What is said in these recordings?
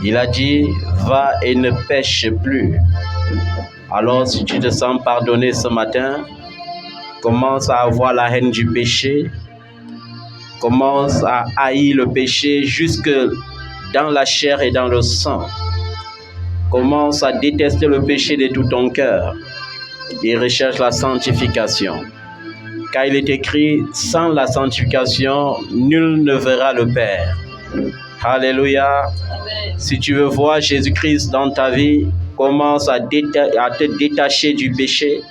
Il a dit, va et ne pêche plus. Alors si tu te sens pardonné ce matin, commence à avoir la haine du péché, commence à haïr le péché jusque dans la chair et dans le sang. Commence à détester le péché de tout ton cœur et recherche la sanctification. Car il est écrit, sans la sanctification, nul ne verra le Père. Alléluia. Si tu veux voir Jésus-Christ dans ta vie, commence à te détacher du péché.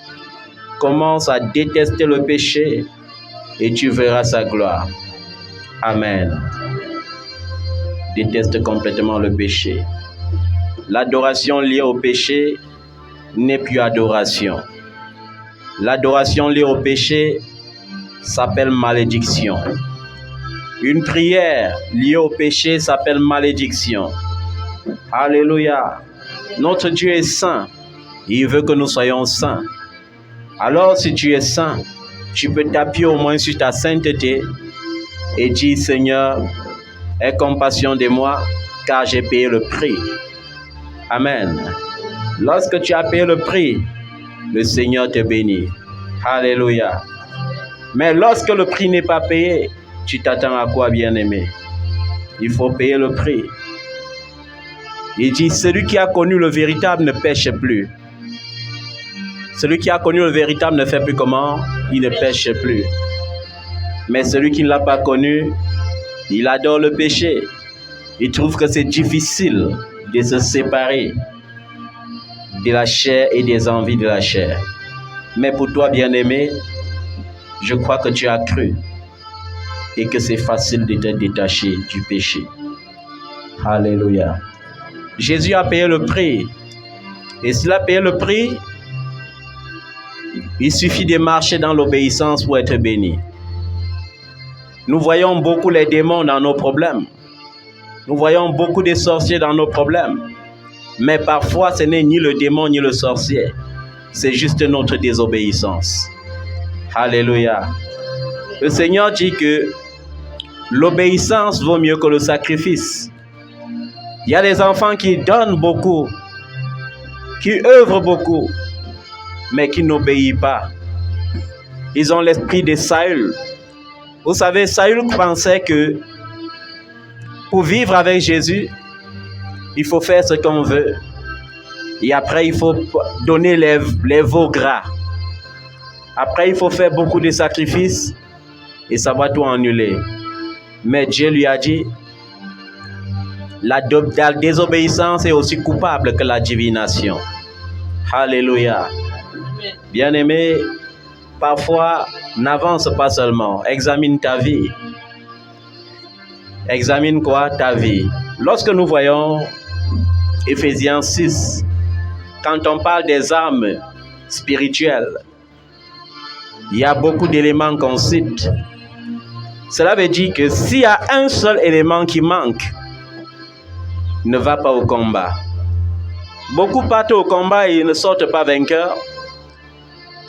Commence à détester le péché et tu verras sa gloire. Amen. Déteste complètement le péché. L'adoration liée au péché n'est plus adoration. L'adoration liée au péché s'appelle malédiction. Une prière liée au péché s'appelle malédiction. Alléluia. Notre Dieu est saint. Il veut que nous soyons saints. Alors si tu es saint, tu peux t'appuyer au moins sur ta sainteté et dire, Seigneur, aie compassion de moi, car j'ai payé le prix. Amen. Lorsque tu as payé le prix, le Seigneur te bénit. Alléluia. Mais lorsque le prix n'est pas payé, tu t'attends à quoi, bien-aimé? Il faut payer le prix. Il dit, celui qui a connu le véritable ne pêche plus. Celui qui a connu le véritable ne fait plus comment? Il ne pêche plus. Mais celui qui ne l'a pas connu, il adore le péché. Il trouve que c'est difficile de se séparer de la chair et des envies de la chair. Mais pour toi, bien-aimé, je crois que tu as cru et que c'est facile de te détacher du péché. Alléluia. Jésus a payé le prix. Et s'il a payé le prix, il suffit de marcher dans l'obéissance pour être béni. Nous voyons beaucoup les démons dans nos problèmes. Nous voyons beaucoup de sorciers dans nos problèmes. Mais parfois, ce n'est ni le démon ni le sorcier. C'est juste notre désobéissance. Alléluia. Le Seigneur dit que l'obéissance vaut mieux que le sacrifice. Il y a des enfants qui donnent beaucoup, qui œuvrent beaucoup, mais qui n'obéissent pas. Ils ont l'esprit de Saül. Vous savez, Saül pensait que pour vivre avec Jésus, il faut faire ce qu'on veut. Et après, il faut donner les veaux gras. Après, il faut faire beaucoup de sacrifices et ça va tout annuler. Mais Dieu lui a dit, la désobéissance est aussi coupable que la divination. Alléluia. Bien-aimé, parfois, n'avance pas seulement. Examine ta vie. Examine quoi? Ta vie. Lorsque nous voyons Éphésiens 6, quand on parle des armes spirituelles, il y a beaucoup d'éléments qu'on cite. Cela veut dire que s'il y a un seul élément qui manque, ne va pas au combat. Beaucoup partent au combat et ne sortent pas vainqueurs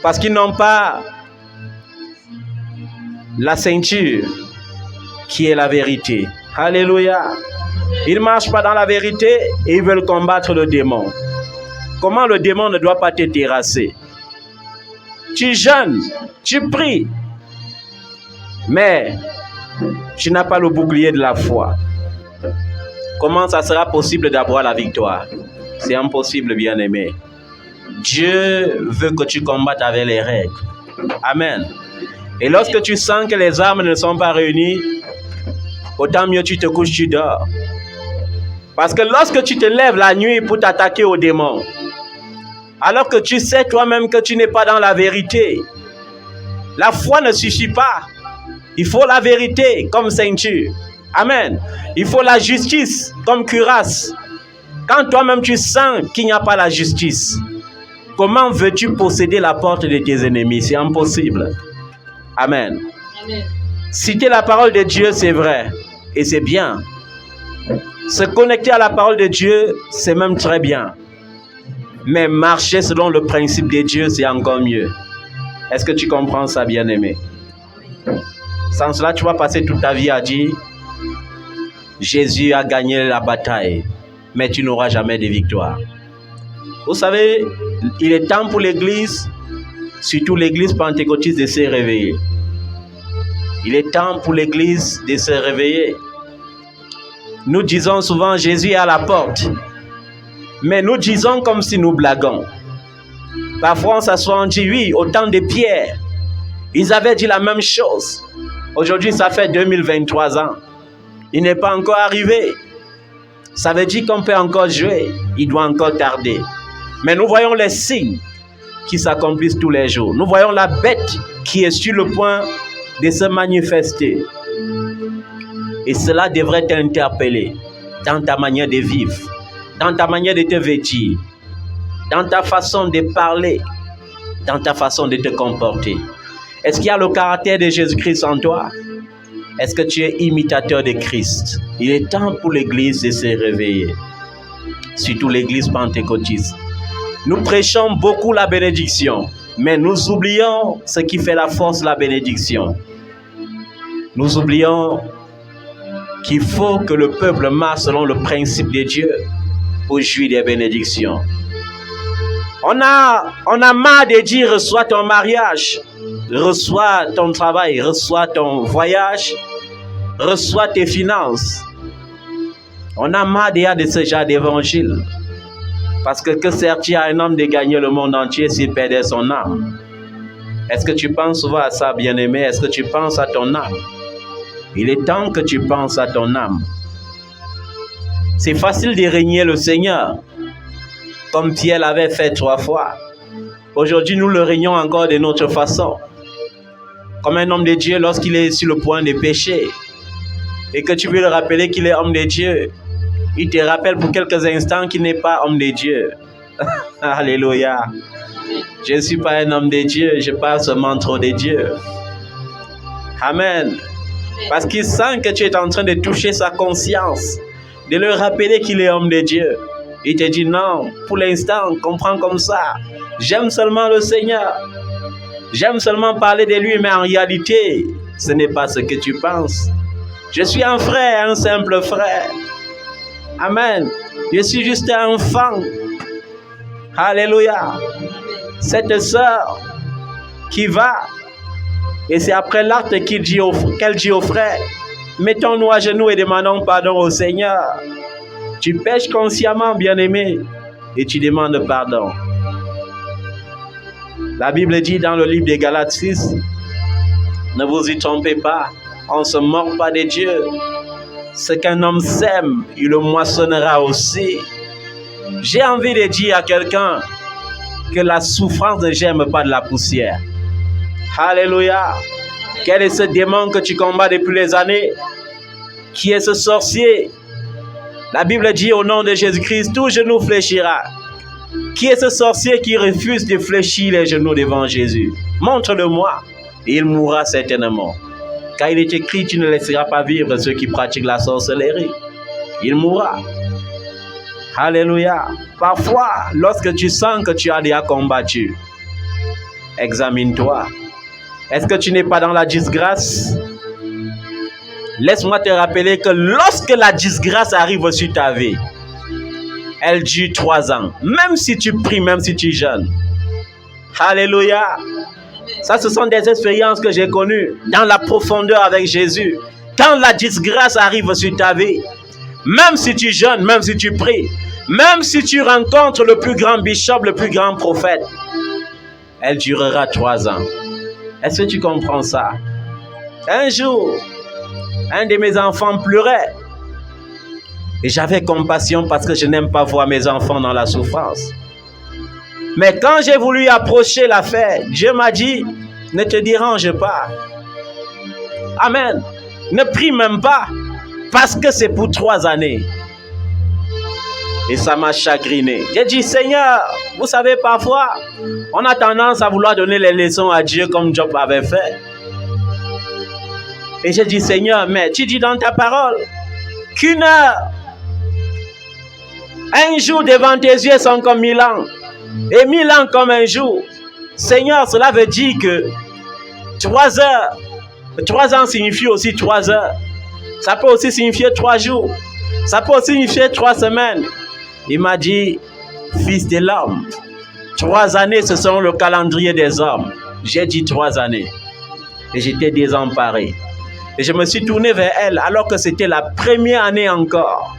parce qu'ils n'ont pas la ceinture qui est la vérité. Alléluia. Ils ne marchent pas dans la vérité et ils veulent combattre le démon. Comment le démon ne doit pas te terrasser? Tu jeûnes, tu pries, mais tu n'as pas le bouclier de la foi. Comment ça sera possible d'avoir la victoire? C'est impossible, bien-aimé. Dieu veut que tu combattes avec les règles. Amen. Et lorsque tu sens que les armes ne sont pas réunies, autant mieux tu te couches, tu dors. Parce que lorsque tu te lèves la nuit pour t'attaquer aux démons, alors que tu sais toi-même que tu n'es pas dans la vérité, la foi ne suffit pas. Il faut la vérité comme ceinture. Amen. Il faut la justice comme cuirasse. Quand toi-même tu sens qu'il n'y a pas la justice, comment veux-tu posséder la porte de tes ennemis? C'est impossible. Amen. Amen. Citer la parole de Dieu, c'est vrai. Et c'est bien. Se connecter à la parole de Dieu, c'est même très bien. Mais marcher selon le principe de Dieu, c'est encore mieux. Est-ce que tu comprends ça, bien-aimé? Sans cela, tu vas passer toute ta vie à dire, Jésus a gagné la bataille. mais tu n'auras jamais de victoire. Vous savez, il est temps pour l'Église, surtout l'Église pentecôtiste, de se réveiller. Il est temps pour l'Église de se réveiller. Nous disons souvent Jésus est à la porte, mais nous disons comme si nous blaguons. Parfois on s'assoit, on dit oui, au temps de Pierre, ils avaient dit la même chose. Aujourd'hui, ça fait 2023 ans. Il n'est pas encore arrivé. Ça veut dire qu'on peut encore jouer. Il doit encore tarder. Mais nous voyons les signes qui s'accomplissent tous les jours. Nous voyons la bête qui est sur le point de se manifester. Et cela devrait t'interpeller dans ta manière de vivre, dans ta manière de te vêtir, dans ta façon de parler, dans ta façon de te comporter. Est-ce qu'il y a le caractère de Jésus-Christ en toi? Est-ce que tu es imitateur de Christ? Il est temps pour l'Église de se réveiller, surtout l'Église pentecôtiste. Nous prêchons beaucoup la bénédiction, mais nous oublions ce qui fait la force de la bénédiction. Nous oublions qu'il faut que le peuple marche selon le principe de Dieu pour jouir des bénédictions. On a marre de dire reçois ton mariage, reçois ton travail, reçois ton voyage, reçois tes finances. On a marre déjà de ce genre d'évangile. Parce que sert-il à un homme de gagner le monde entier s'il perdait son âme? Est-ce que tu penses souvent à ça, bien-aimé? Est-ce que tu penses à ton âme? Il est temps que tu penses à ton âme. C'est facile de régner le Seigneur, comme Pierre l'avait fait 3 fois. Aujourd'hui, nous le régnons encore de notre façon. Comme un homme de Dieu, lorsqu'il est sur le point de pécher, et que tu veux le rappeler qu'il est homme de Dieu, il te rappelle pour quelques instants qu'il n'est pas homme de Dieu. Alléluia. Je ne suis pas un homme de Dieu, je parle seulement trop de Dieu. Amen. Parce qu'il sent que tu es en train de toucher sa conscience, de le rappeler qu'il est homme de Dieu. Il te dit non, pour l'instant, comprends comme ça. J'aime seulement le Seigneur. J'aime seulement parler de lui, mais en réalité, ce n'est pas ce que tu penses. Je suis un frère, un simple frère. Amen. Je suis juste un enfant. Alléluia. Cette sœur qui va, et c'est après l'acte qu'elle dit au frère, mettons-nous à genoux et demandons pardon au Seigneur. Tu pêches consciemment, bien-aimé, et tu demandes pardon. La Bible dit dans le livre des Galates 6, ne vous y trompez pas, on ne se moque pas de Dieu. Ce qu'un homme sème, il le moissonnera aussi. J'ai envie de dire à quelqu'un que la souffrance ne germe pas de la poussière. Alléluia. Quel est ce démon que tu combats depuis les années? Qui est ce sorcier? La Bible dit au nom de Jésus-Christ, tout genou fléchira. Qui est ce sorcier qui refuse de fléchir les genoux devant Jésus? Montre-le-moi et il mourra certainement. Car il est écrit, tu ne laisseras pas vivre ceux qui pratiquent la sorcellerie. Il mourra. Alléluia. Parfois, lorsque tu sens que tu as déjà combattu, examine-toi. Est-ce que tu n'es pas dans la disgrâce? Laisse-moi te rappeler que lorsque la disgrâce arrive sur ta vie, elle dure 3 ans. Même si tu pries, même si tu jeûnes. Alléluia. Ça, ce sont des expériences que j'ai connues dans la profondeur avec Jésus. Quand la disgrâce arrive sur ta vie, même si tu jeûnes, même si tu pries, même si tu rencontres le plus grand bishop, le plus grand prophète, elle durera 3 ans. Est-ce que tu comprends ça? Un jour, un de mes enfants pleurait. Et j'avais compassion parce que je n'aime pas voir mes enfants dans la souffrance. Mais quand j'ai voulu approcher l'affaire, Dieu m'a dit, ne te dérange pas. Amen. Ne prie même pas parce que c'est pour 3 années. Et ça m'a chagriné. J'ai dit, Seigneur, vous savez, parfois, on a tendance à vouloir donner les leçons à Dieu comme Job avait fait. Et j'ai dit, Seigneur, mais tu dis dans ta parole qu'une heure, un jour devant tes yeux sont comme 1000 ans. Et 1000 ans comme un jour. Seigneur, cela veut dire que 3 heures, 3 ans signifie aussi 3 heures. Ça peut aussi signifier 3 jours. Ça peut signifier 3 semaines. Il m'a dit, fils de l'homme, 3 années, ce sont le calendrier des hommes. J'ai dit 3 années. Et j'étais désemparé. Et je me suis tourné vers elle alors que c'était la première année encore.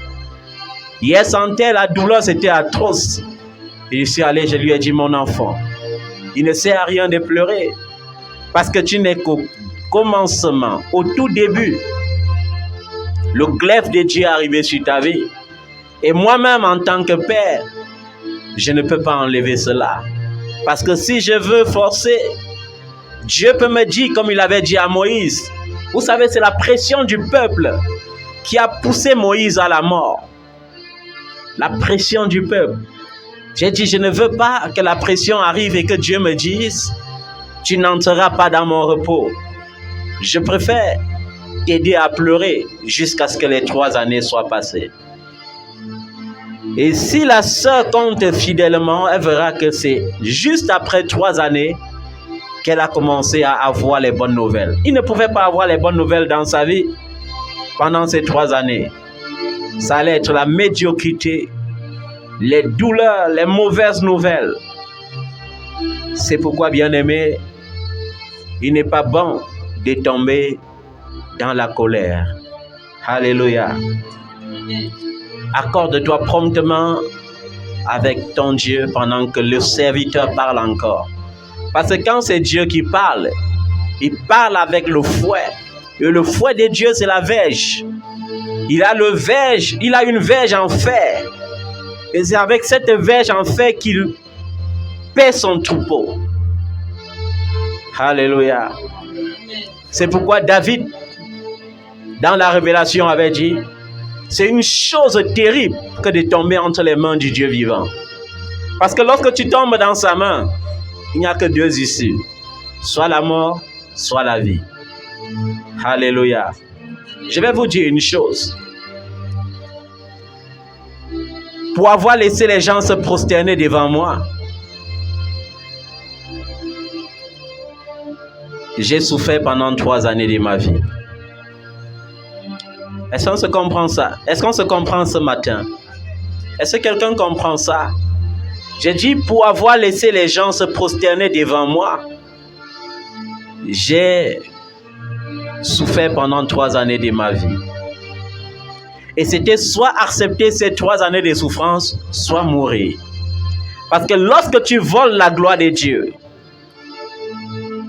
Et elle sentait la douleur, c'était atroce. Et je suis allé, je lui ai dit, mon enfant, il ne sert à rien de pleurer. Parce que tu n'es qu'au commencement, au tout début. Le glaive de Dieu est arrivé sur ta vie. Et moi-même, en tant que père, je ne peux pas enlever cela. Parce que si je veux forcer, Dieu peut me dire, comme il avait dit à Moïse, vous savez, c'est la pression du peuple qui a poussé Moïse à la mort. La pression du peuple. J'ai dit, je ne veux pas que la pression arrive et que Dieu me dise, tu n'entreras pas dans mon repos. Je préfère t'aider à pleurer jusqu'à ce que les 3 années soient passées. Et si la sœur compte fidèlement, elle verra que c'est juste après 3 années qu'elle a commencé à avoir les bonnes nouvelles. Il ne pouvait pas avoir les bonnes nouvelles dans sa vie pendant ces 3 années. Ça allait être la médiocrité, les douleurs, les mauvaises nouvelles. C'est pourquoi, bien-aimé, il n'est pas bon de tomber dans la colère. Alléluia. Accorde-toi promptement avec ton Dieu pendant que le serviteur parle encore. Parce que quand c'est Dieu qui parle, il parle avec le fouet. Et le fouet de Dieu, c'est la verge. Il a une verge en fer. Et c'est avec cette verge en fer qu'il paie son troupeau. Alléluia. C'est pourquoi David, dans la révélation, avait dit, c'est une chose terrible que de tomber entre les mains du Dieu vivant. Parce que lorsque tu tombes dans sa main, il n'y a que 2 issues. Soit la mort, soit la vie. Alléluia. Je vais vous dire une chose. Pour avoir laissé les gens se prosterner devant moi, j'ai souffert pendant 3 années de ma vie. Est-ce qu'on se comprend ça? Est-ce qu'on se comprend ce matin? Est-ce que quelqu'un comprend ça? J'ai dit, pour avoir laissé les gens se prosterner devant moi, j'ai souffert pendant 3 années de ma vie. Et c'était soit accepter ces 3 années de souffrance, soit mourir. Parce que lorsque tu voles la gloire de Dieu,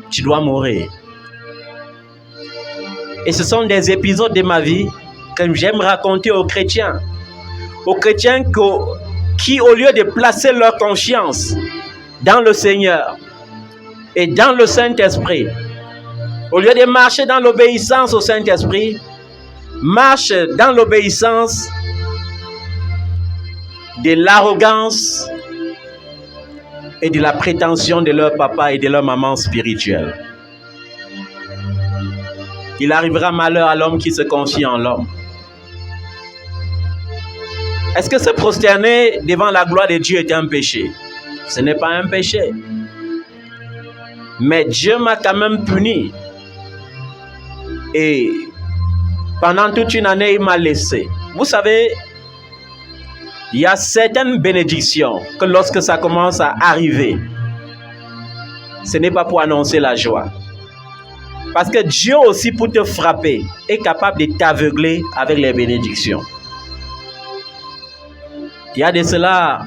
tu dois mourir. Et ce sont des épisodes de ma vie que j'aime raconter aux chrétiens. Aux chrétiens qui, au lieu de placer leur confiance dans le Seigneur et dans le Saint-Esprit, au lieu de marcher dans l'obéissance au Saint-Esprit, marchent dans l'obéissance de l'arrogance et de la prétention de leur papa et de leur maman spirituelle. Il arrivera malheur à l'homme qui se confie en l'homme. Est-ce que se prosterner devant la gloire de Dieu est un péché? Ce n'est pas un péché. Mais Dieu m'a quand même puni. Et pendant toute une année, il m'a laissé. Vous savez, il y a certaines bénédictions que lorsque ça commence à arriver, ce n'est pas pour annoncer la joie. Parce que Dieu aussi, pour te frapper, est capable de t'aveugler avec les bénédictions. Il y a de cela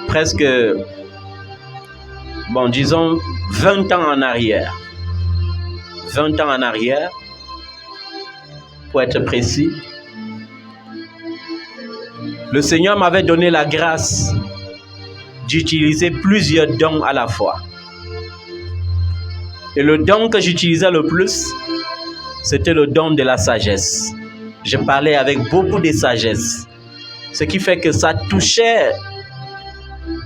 presque, disons 20 ans en arrière. 20 ans en arrière, pour être précis, le Seigneur m'avait donné la grâce d'utiliser plusieurs dons à la fois. Et le don que j'utilisais le plus, c'était le don de la sagesse. Je parlais avec beaucoup de sagesse. Ce qui fait que ça touchait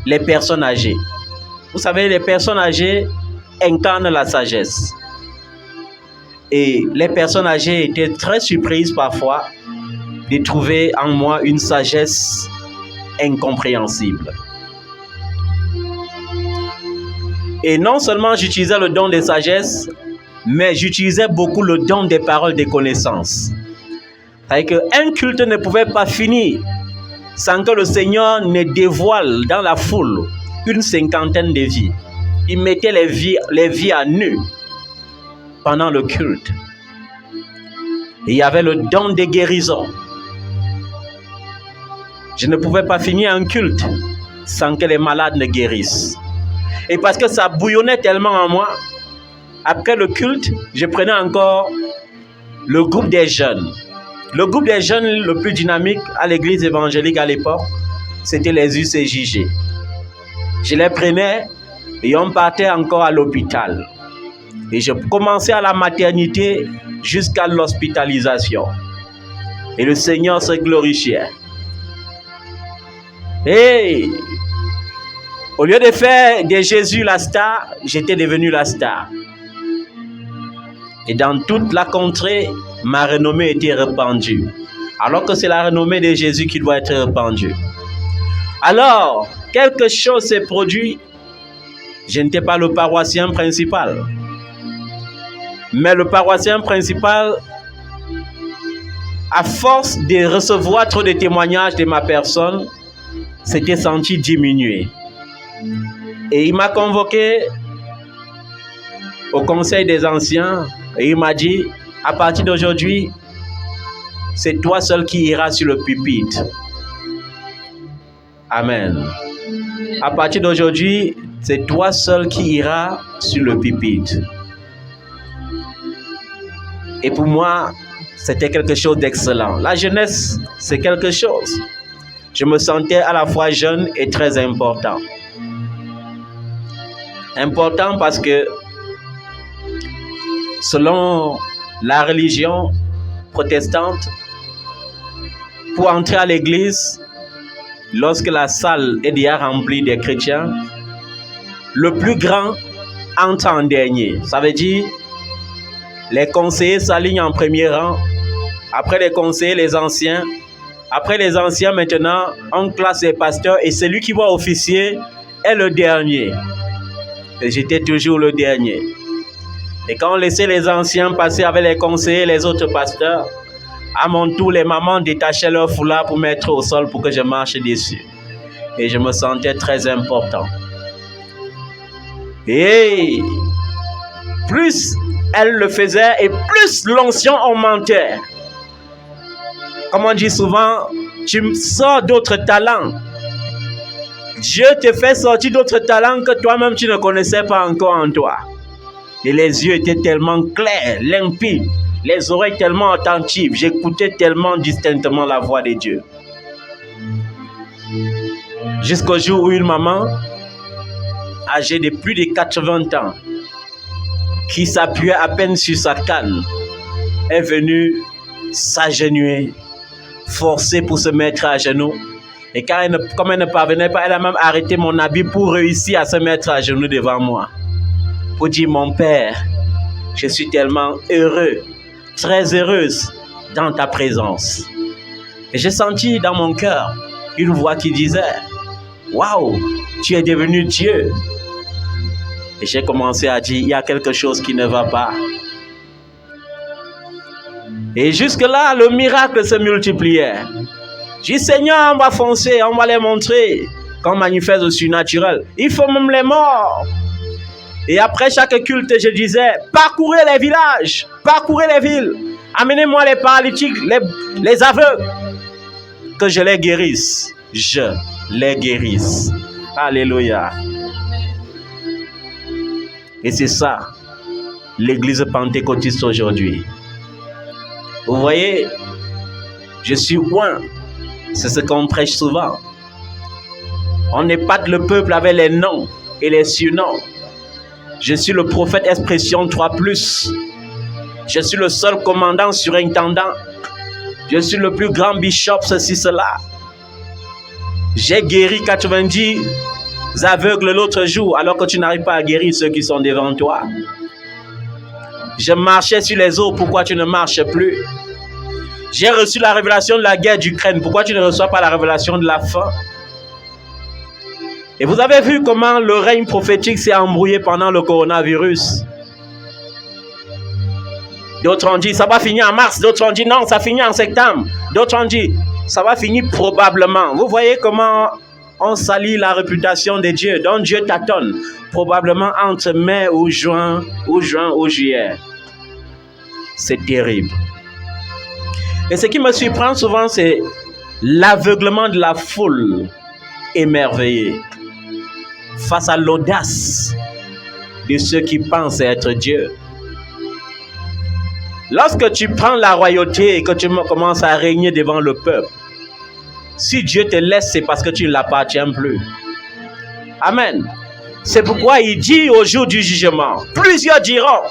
les personnes âgées. Vous savez, les personnes âgées incarnent la sagesse. Et les personnes âgées étaient très surprises parfois de trouver en moi une sagesse incompréhensible. Et non seulement j'utilisais le don de sagesse, mais j'utilisais beaucoup le don des paroles des connaissances. C'est-à-dire qu'un culte ne pouvait pas finir sans que le Seigneur ne dévoile dans la foule une cinquantaine de vies. Il mettait les vies à nu pendant le culte. Et il y avait le don des guérisons. Je ne pouvais pas finir un culte sans que les malades ne guérissent. Et parce que ça bouillonnait tellement en moi, après le culte, je prenais encore le groupe des jeunes. Le groupe des jeunes le plus dynamique à l'église évangélique à l'époque, c'était les UCJG. Je les prenais et on partait encore à l'hôpital. Et je commençais à la maternité jusqu'à l'hospitalisation. Et le Seigneur se glorifiait. Et au lieu de faire de Jésus la star, j'étais devenu la star. Et dans toute la contrée, ma renommée était répandue. Alors que c'est la renommée de Jésus qui doit être répandue. Alors, quelque chose s'est produit. Je n'étais pas le paroissien principal. Mais le paroissien principal, à force de recevoir trop de témoignages de ma personne, s'était senti diminuer. Et il m'a convoqué au conseil des anciens et il m'a dit, à partir d'aujourd'hui, c'est toi seul qui iras sur le pupitre. Amen. À partir d'aujourd'hui, c'est toi seul qui iras sur le pupitre. Et pour moi, c'était quelque chose d'excellent. La jeunesse, c'est quelque chose. Je me sentais à la fois jeune et très important. Important parce que, selon la religion protestante, pour entrer à l'église, lorsque la salle est déjà remplie des chrétiens, le plus grand entre en dernier. Ça veut dire, les conseillers s'alignent en premier rang, après les conseillers, les anciens. Après les anciens, maintenant, on classe les pasteurs et celui qui va officier est le dernier. Et j'étais toujours le dernier. Et quand on laissait les anciens passer avec les conseillers, les autres pasteurs, à mon tour, les mamans détachaient leur foulard pour mettre au sol pour que je marche dessus. Et je me sentais très important. Et plus elles le faisaient et plus l'onction augmentait. Comme on dit souvent, tu sors d'autres talents. Dieu te fait sortir d'autres talents que toi-même tu ne connaissais pas encore en toi. Et les yeux étaient tellement clairs, limpides, les oreilles tellement attentives. J'écoutais tellement distinctement la voix de Dieu. Jusqu'au jour où une maman, âgée de plus de 80 ans, qui s'appuyait à peine sur sa canne, est venue s'agenouiller, forcée pour se mettre à genoux. Et comme elle ne parvenait pas, elle a même arrêté mon habit pour réussir à se mettre à genoux devant moi. Pour dire, mon Père, je suis tellement heureux, très heureuse dans ta présence. Et j'ai senti dans mon cœur une voix qui disait, waouh, tu es devenu Dieu. Et j'ai commencé à dire, il y a quelque chose qui ne va pas. Et jusque-là, le miracle se multipliait. J'ai dit, Seigneur, on va foncer, on va les montrer qu'on manifeste le surnaturel. Il faut même les morts. Et après chaque culte, je disais, parcourez les villages, parcourez les villes, amenez-moi les paralytiques, les aveugles, que je les guérisse. Je les guérisse. Alléluia. Et c'est ça, l'église pentecôtiste aujourd'hui. Vous voyez, je suis loin. C'est ce qu'on prêche souvent. On épate le peuple avec les noms et les surnoms. Je suis le prophète expression 3+. Je suis le seul commandant surintendant. Je suis le plus grand bishop, ceci, cela. J'ai guéri 90 aveugles l'autre jour, alors que tu n'arrives pas à guérir ceux qui sont devant toi. Je marchais sur les eaux, pourquoi tu ne marches plus? J'ai reçu la révélation de la guerre d'Ukraine, pourquoi tu ne reçois pas la révélation de la faim? Et vous avez vu comment le règne prophétique s'est embrouillé pendant le coronavirus. D'autres ont dit, ça va finir en mars. D'autres ont dit, non, ça finit en septembre. D'autres ont dit, ça va finir probablement. Vous voyez comment on salit la réputation de Dieu. Donc Dieu tâtonne. Probablement entre mai ou juin ou juillet. C'est terrible. Et ce qui me surprend souvent, c'est l'aveuglement de la foule émerveillée face à l'audace de ceux qui pensent être Dieu. Lorsque tu prends la royauté et que tu commences à régner devant le peuple, si Dieu te laisse, c'est parce que tu ne l'appartiens plus. Amen. C'est pourquoi il dit au jour du jugement, plusieurs diront,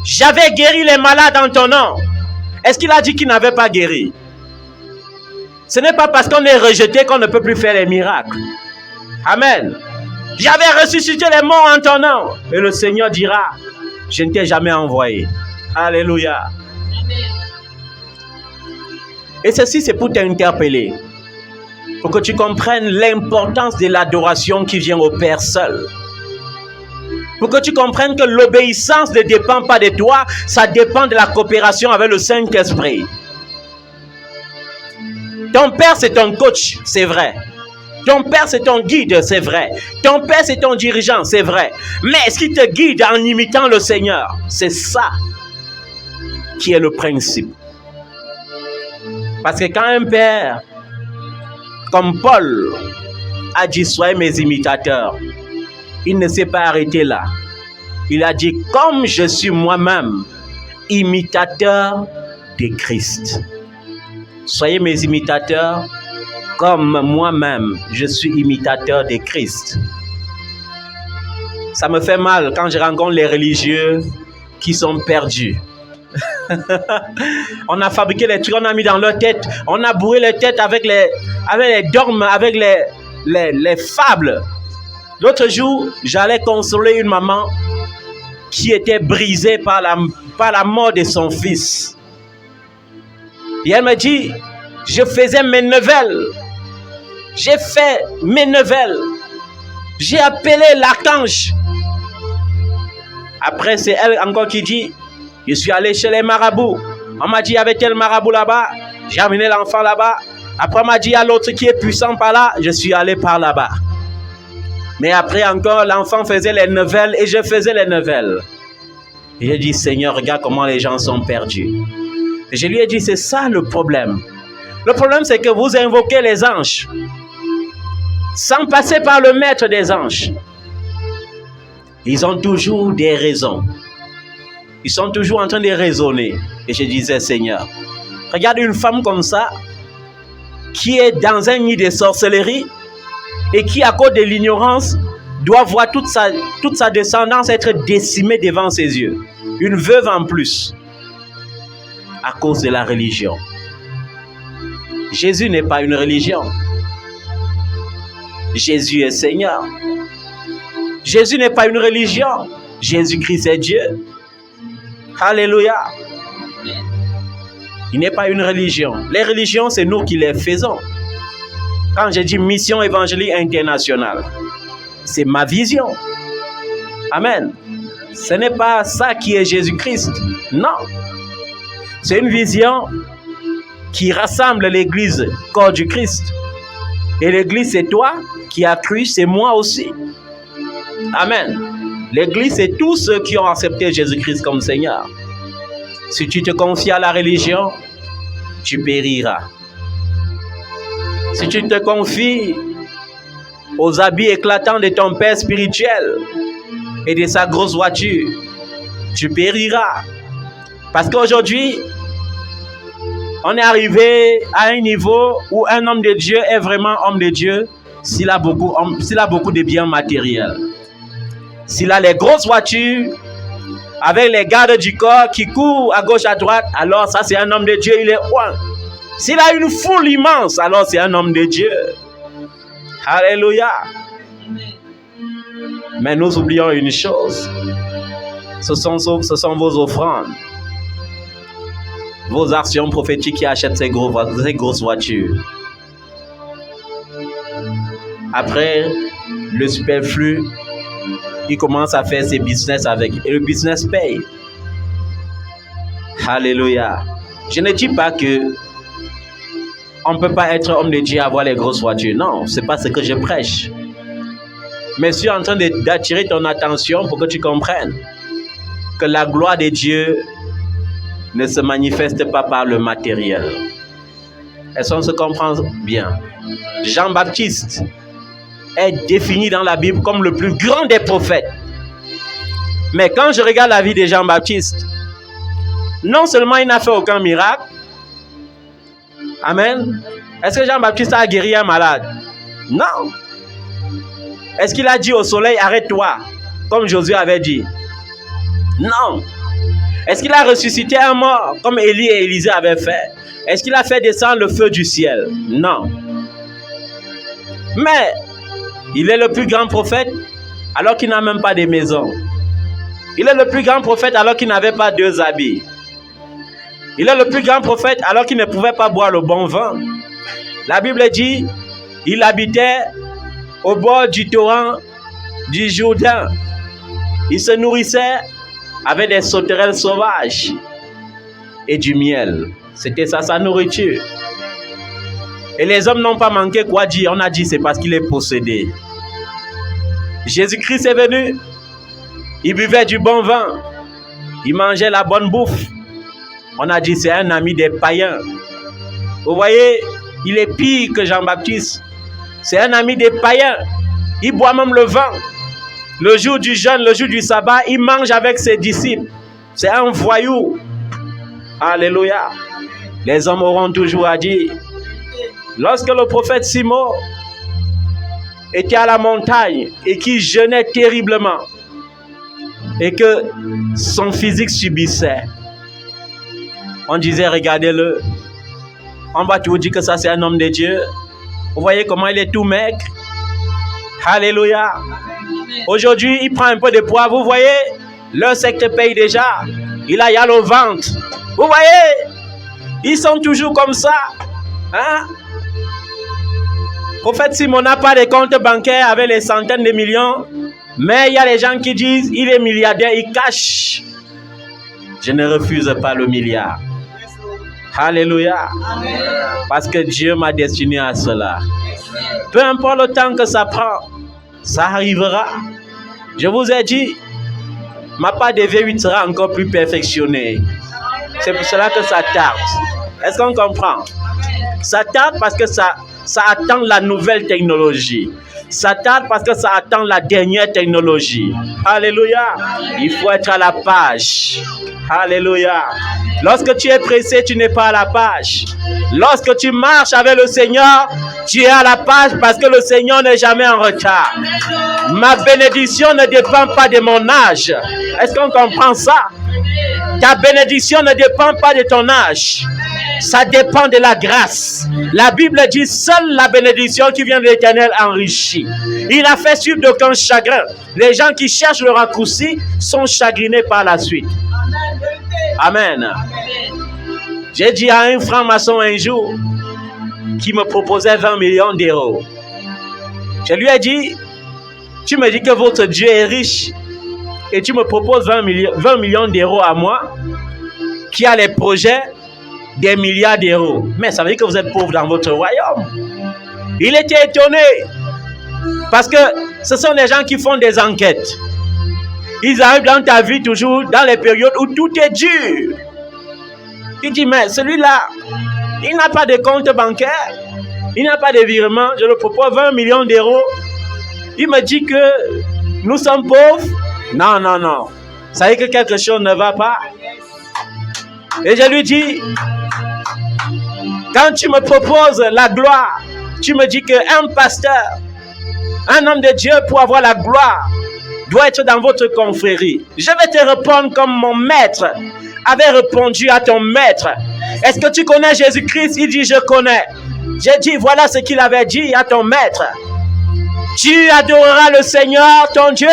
j'avais guéri les malades en ton nom. Est-ce qu'il a dit qu'il n'avait pas guéri? Ce n'est pas parce qu'on est rejeté qu'on ne peut plus faire les miracles. Amen. J'avais ressuscité les morts en ton nom. Et le Seigneur dira, je ne t'ai jamais envoyé. Alléluia. Et ceci, c'est pour t'interpeller. Pour que tu comprennes l'importance de l'adoration qui vient au Père seul. Pour que tu comprennes que l'obéissance ne dépend pas de toi, ça dépend de la coopération avec le Saint-Esprit. Ton Père, c'est ton coach, c'est vrai. Ton Père, c'est ton guide, c'est vrai. Ton Père, c'est ton dirigeant, c'est vrai. Mais est-ce qu'il te guide en imitant le Seigneur? C'est ça qui est le principe. Parce que quand un Père, comme Paul, a dit, soyez mes imitateurs, il ne s'est pas arrêté là. Il a dit, comme je suis moi-même imitateur de Christ. Soyez mes imitateurs, comme moi-même je suis imitateur de Christ. Ça me fait mal quand je rencontre les religieux qui sont perdus. On a fabriqué les trucs, on a mis dans leur tête, on a bourré les têtes avec les dogmes, avec les fables. L'autre jour, j'allais consoler une maman qui était brisée par la mort de son fils. Et elle me dit, je faisais mes nouvelles. J'ai fait mes nouvelles. J'ai appelé l'archange. Après, c'est elle encore qui dit, je suis allé chez les marabouts. On m'a dit, il y avait tel marabout là-bas. J'ai amené l'enfant là-bas. Après, on m'a dit, il y a l'autre qui est puissant par là. Je suis allé par là-bas. Mais après encore, l'enfant faisait les nouvelles et je faisais les nouvelles. Et j'ai dit, Seigneur, regarde comment les gens sont perdus. Et je lui ai dit, c'est ça le problème. Le problème, c'est que vous invoquez les anges sans passer par le maître des anges. Ils ont toujours des raisons. Ils sont toujours en train de raisonner. Et je disais, Seigneur, regarde une femme comme ça, qui est dans un nid de sorcellerie, et qui, à cause de l'ignorance, doit voir toute sa descendance être décimée devant ses yeux. Une veuve en plus, à cause de la religion. Jésus n'est pas une religion. Jésus est Seigneur. Jésus n'est pas une religion. Jésus-Christ est Dieu. Alléluia. Il n'est pas une religion. Les religions, c'est nous qui les faisons. Quand je dis mission évangélique internationale, c'est ma vision. Amen. Ce n'est pas ça qui est Jésus-Christ. Non. C'est une vision qui rassemble l'Église, corps du Christ. Et l'Église, c'est toi qui as cru, c'est moi aussi. Amen. L'Église, c'est tous ceux qui ont accepté Jésus-Christ comme Seigneur. Si tu te confies à la religion, tu périras. Si tu te confies aux habits éclatants de ton père spirituel et de sa grosse voiture, tu périras. Parce qu'aujourd'hui, on est arrivé à un niveau où un homme de Dieu est vraiment homme de Dieu s'il a beaucoup de biens matériels. S'il a les grosses voitures, avec les gardes du corps qui courent à gauche à droite, alors ça c'est un homme de Dieu, il est loin. S'il a une foule immense, alors c'est un homme de Dieu. Alléluia. Mais nous oublions une chose. Ce sont vos offrandes, vos actions prophétiques qui achètent ces grosses voitures. Après, le superflu, il commence à faire ses business avec. Et le business paye. Alléluia. Je ne dis pas que on ne peut pas être homme de Dieu et avoir les grosses voitures. Non, ce n'est pas ce que je prêche. Mais je suis en train d'attirer ton attention pour que tu comprennes que la gloire de Dieu ne se manifeste pas par le matériel. Est-ce qu'on se comprend bien? Jean-Baptiste est défini dans la Bible comme le plus grand des prophètes. Mais quand je regarde la vie de Jean-Baptiste, non seulement il n'a fait aucun miracle, amen. Est-ce que Jean-Baptiste a guéri un malade? Non. Est-ce qu'il a dit au soleil, arrête-toi, comme Josué avait dit? Non. Est-ce qu'il a ressuscité un mort, comme Élie et Élisée avaient fait? Est-ce qu'il a fait descendre le feu du ciel? Non. Mais, il est le plus grand prophète alors qu'il n'a même pas de maison. Il est le plus grand prophète alors qu'il n'avait pas 2 habits. Il est le plus grand prophète alors qu'il ne pouvait pas boire le bon vin. La Bible dit, il habitait au bord du torrent du Jourdain. Il se nourrissait avec des sauterelles sauvages et du miel. C'était ça sa nourriture. Et les hommes n'ont pas manqué quoi dire. On a dit c'est parce qu'il est possédé. Jésus-Christ est venu. Il buvait du bon vin. Il mangeait la bonne bouffe. On a dit c'est un ami des païens. Vous voyez, il est pire que Jean-Baptiste. C'est un ami des païens. Il boit même le vin. Le jour du jeûne, le jour du sabbat, il mange avec ses disciples. C'est un voyou. Alléluia. Les hommes auront toujours à dire. Lorsque le prophète Simon était à la montagne et qu'il jeûnait terriblement et que son physique subissait, on disait regardez-le. On va toujours dire que ça c'est un homme de Dieu. Vous voyez comment il est tout maigre. Alléluia. Aujourd'hui, il prend un peu de poids. Vous voyez, leur secte paye déjà. Il a le ventre. Vous voyez, ils sont toujours comme ça. Hein? Prophète Simon n'a pas de compte bancaire avec les centaines de millions. Mais il y a les gens qui disent il est milliardaire, il cache. Je ne refuse pas le milliard. Alléluia. Amen. Parce que Dieu m'a destiné à cela. Peu importe le temps que ça prend, ça arrivera. Je vous ai dit, ma part de V8 sera encore plus perfectionnée. C'est pour cela que ça tarde. Est-ce qu'on comprend? Ça tarde parce que ça attend la nouvelle technologie. Ça tarde parce que ça attend la dernière technologie. Alléluia. Il faut être à la page. Alléluia. Lorsque tu es pressé, tu n'es pas à la page. Lorsque tu marches avec le Seigneur, tu es à la page parce que le Seigneur n'est jamais en retard. Ma bénédiction ne dépend pas de mon âge. Est-ce qu'on comprend ça? Ta bénédiction ne dépend pas de ton âge. Ça dépend de la grâce. La Bible dit seule la bénédiction qui vient de l'Éternel enrichit. Il a fait suivre d'aucun chagrin. Les gens qui cherchent le raccourci sont chagrinés par la suite. Amen. J'ai dit à un franc-maçon un jour qui me proposait 20 millions d'euros. Je lui ai dit, tu me dis que votre Dieu est riche et tu me proposes 20 millions d'euros à moi qui a les projets des milliards d'euros. Mais ça veut dire que vous êtes pauvre dans votre royaume. Il était étonné parce que ce sont des gens qui font des enquêtes. Ils arrivent dans ta vie toujours dans les périodes où tout est dur. Il dit, mais celui-là, il n'a pas de compte bancaire, il n'a pas de virement, je le propose 20 millions d'euros. Il me dit que nous sommes pauvres. Non, non, non. Ça veut dire que quelque chose ne va pas. Et je lui dis, quand tu me proposes la gloire, tu me dis qu'un pasteur, un homme de Dieu pour avoir la gloire, doit être dans votre confrérie. Je vais te répondre comme mon maître avait répondu à ton maître. Est-ce que tu connais Jésus-Christ? Il dit, je connais. J'ai dit, voilà ce qu'il avait dit à ton maître. Tu adoreras le Seigneur, ton Dieu,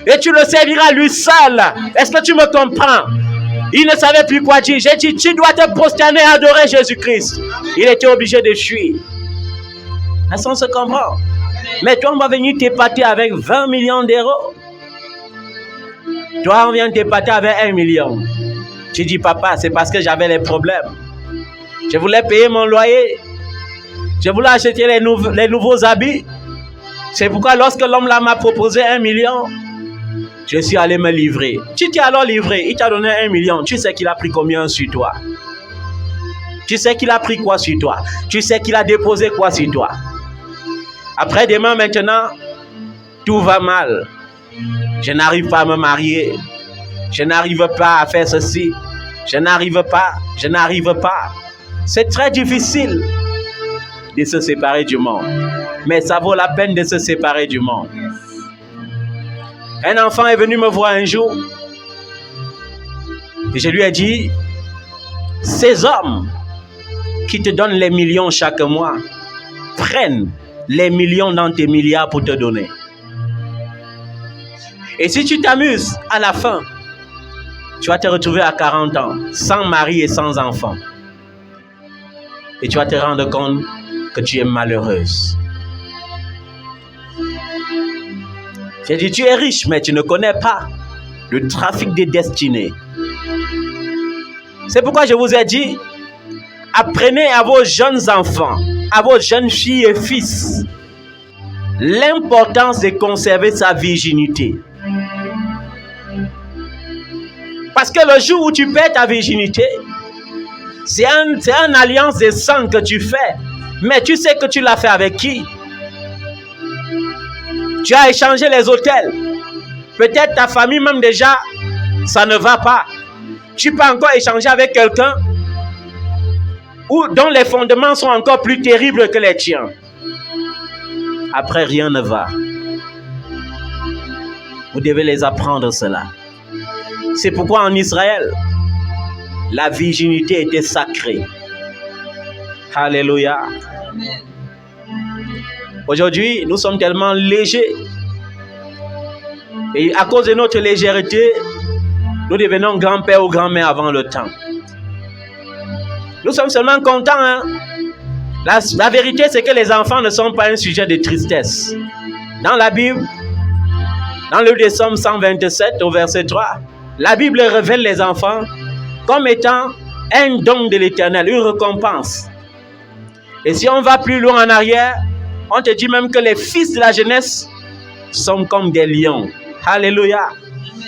et tu le serviras lui seul. Est-ce que tu me comprends? Il ne savait plus quoi dire. J'ai dit, tu dois te prosterner et adorer Jésus-Christ. Il était obligé de fuir. Est-ce qu'on se comprend? Mais toi, on va venir t'épater avec 20 millions d'euros. Toi, on vient t'épater avec 1 million. Tu dis, papa, c'est parce que j'avais les problèmes. Je voulais payer mon loyer. Je voulais acheter les nouveaux habits. C'est pourquoi lorsque l'homme là m'a proposé 1 million, je suis allé me livrer. Tu t'es alors livré, il t'a donné 1 million. Tu sais qu'il a pris combien sur toi? Tu sais qu'il a pris quoi sur toi? Tu sais qu'il a déposé quoi sur toi? Après demain maintenant, tout va mal. Je n'arrive pas à me marier. Je n'arrive pas à faire ceci. Je n'arrive pas. C'est très difficile de se séparer du monde. Mais ça vaut la peine de se séparer du monde. Un enfant est venu me voir un jour. Et je lui ai dit, ces hommes qui te donnent les millions chaque mois, prennent les millions dans tes milliards pour te donner. Et si tu t'amuses, à la fin, tu vas te retrouver à 40 ans, sans mari et sans enfant. Et tu vas te rendre compte que tu es malheureuse. J'ai dit, tu es riche, mais tu ne connais pas le trafic des destinées. C'est pourquoi je vous ai dit, apprenez à vos jeunes enfants, à vos jeunes filles et fils, l'importance de conserver sa virginité. Parce que le jour où tu perds ta virginité, c'est une alliance de sang que tu fais. Mais tu sais que tu l'as fait avec qui? Tu as échangé les hôtels. Peut-être ta famille même déjà, ça ne va pas. Tu peux encore échanger avec quelqu'un dont les fondements sont encore plus terribles que les tiens. Après, rien ne va. Vous devez les apprendre cela. C'est pourquoi en Israël, la virginité était sacrée. Alléluia. Aujourd'hui, nous sommes tellement légers. Et à cause de notre légèreté, nous devenons grand-père ou grand-mère avant le temps. Nous sommes seulement contents. Hein? La vérité, c'est que les enfants ne sont pas un sujet de tristesse. Dans la Bible, dans le livre des Psaumes 127, au verset 3, la Bible révèle les enfants comme étant un don de l'Éternel, une récompense. Et si on va plus loin en arrière, on te dit même que les fils de la jeunesse sont comme des lions. Alléluia.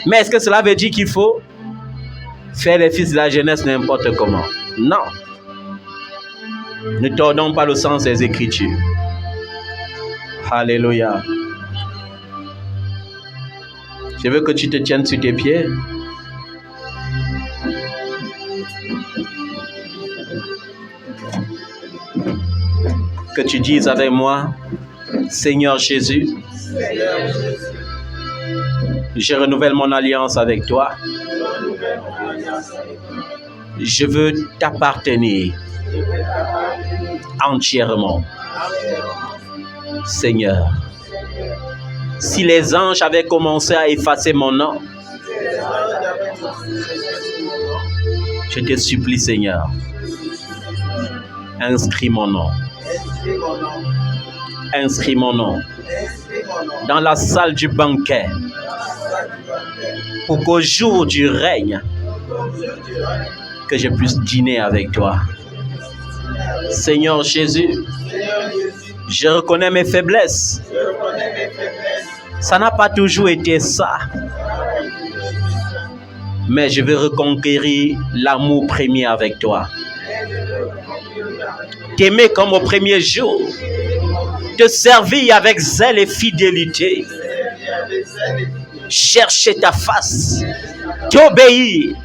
Mais est-ce que cela veut dire qu'il faut faire les fils de la jeunesse n'importe comment? Non. Ne tordons pas le sens des Écritures. Alléluia. Je veux que tu te tiennes sur tes pieds. Que tu dises avec moi, Seigneur Jésus, je renouvelle mon alliance avec toi. Je veux t'appartenir entièrement. Seigneur, si les anges avaient commencé à effacer mon nom, je te supplie, Seigneur, inscris mon nom. Inscris mon nom dans la salle du banquet pour qu'au jour du règne, que je puisse dîner avec toi. Seigneur Jésus, je reconnais mes faiblesses. Ça n'a pas toujours été ça. Mais je veux reconquérir l'amour premier avec toi. T'aimer comme au premier jour. Te servir avec zèle et fidélité. Chercher ta face. T'obéir.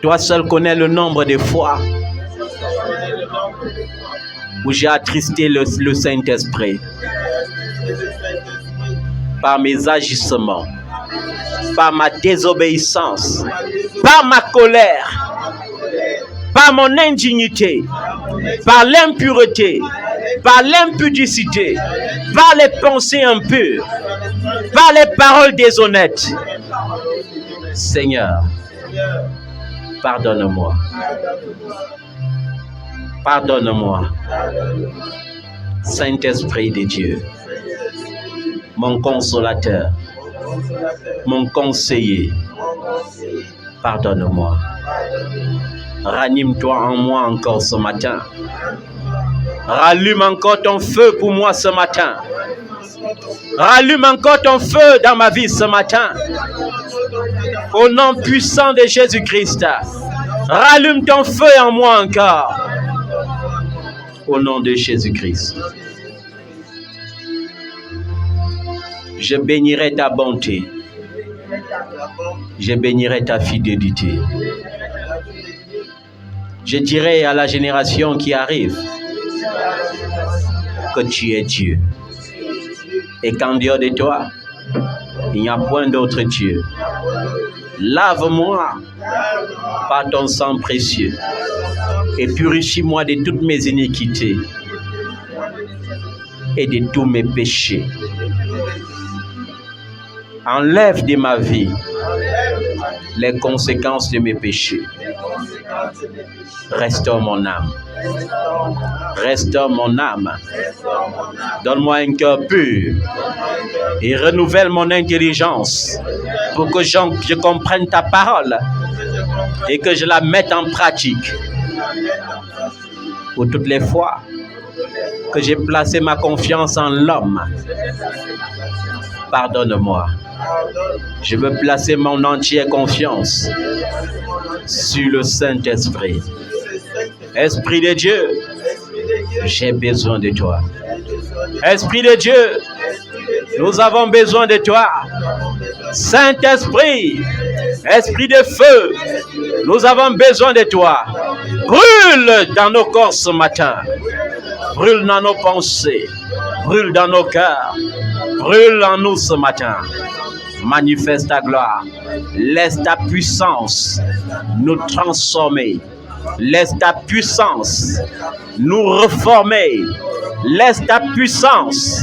Toi seul connais le nombre de fois où j'ai attristé le Saint-Esprit par mes agissements, par ma désobéissance, par ma colère, par mon indignité, par l'impureté, par l'impudicité, par les pensées impures, par les paroles déshonnêtes. Seigneur, pardonne-moi. Pardonne-moi. Saint-Esprit de Dieu, mon consolateur, mon conseiller, pardonne-moi. Ranime-toi en moi encore ce matin. Rallume encore ton feu pour moi ce matin. Rallume encore ton feu dans ma vie ce matin. Au nom puissant de Jésus-Christ. Rallume ton feu en moi encore. Au nom de Jésus-Christ. Je bénirai ta bonté. Je bénirai ta fidélité. Je dirai à la génération qui arrive que tu es Dieu. Et qu'en dehors de toi, il n'y a point d'autre Dieu. Lave-moi par ton sang précieux et purifie-moi de toutes mes iniquités et de tous mes péchés. Enlève de ma vie les conséquences de mes péchés. Restaure mon âme. Restaure mon âme. Donne-moi un cœur pur et renouvelle mon intelligence pour que je comprenne ta parole et que je la mette en pratique. Pour toutes les fois que j'ai placé ma confiance en l'homme, pardonne-moi. Je veux placer mon entière confiance sur le Saint-Esprit. Esprit de Dieu, j'ai besoin de toi. Esprit de Dieu, nous avons besoin de toi. Saint-Esprit, Esprit de feu, nous avons besoin de toi. Brûle dans nos corps ce matin. Brûle dans nos pensées. Brûle dans nos cœurs. Brûle en nous ce matin. Manifeste ta gloire. Laisse ta puissance nous transformer. Laisse ta puissance nous reformer. Laisse ta puissance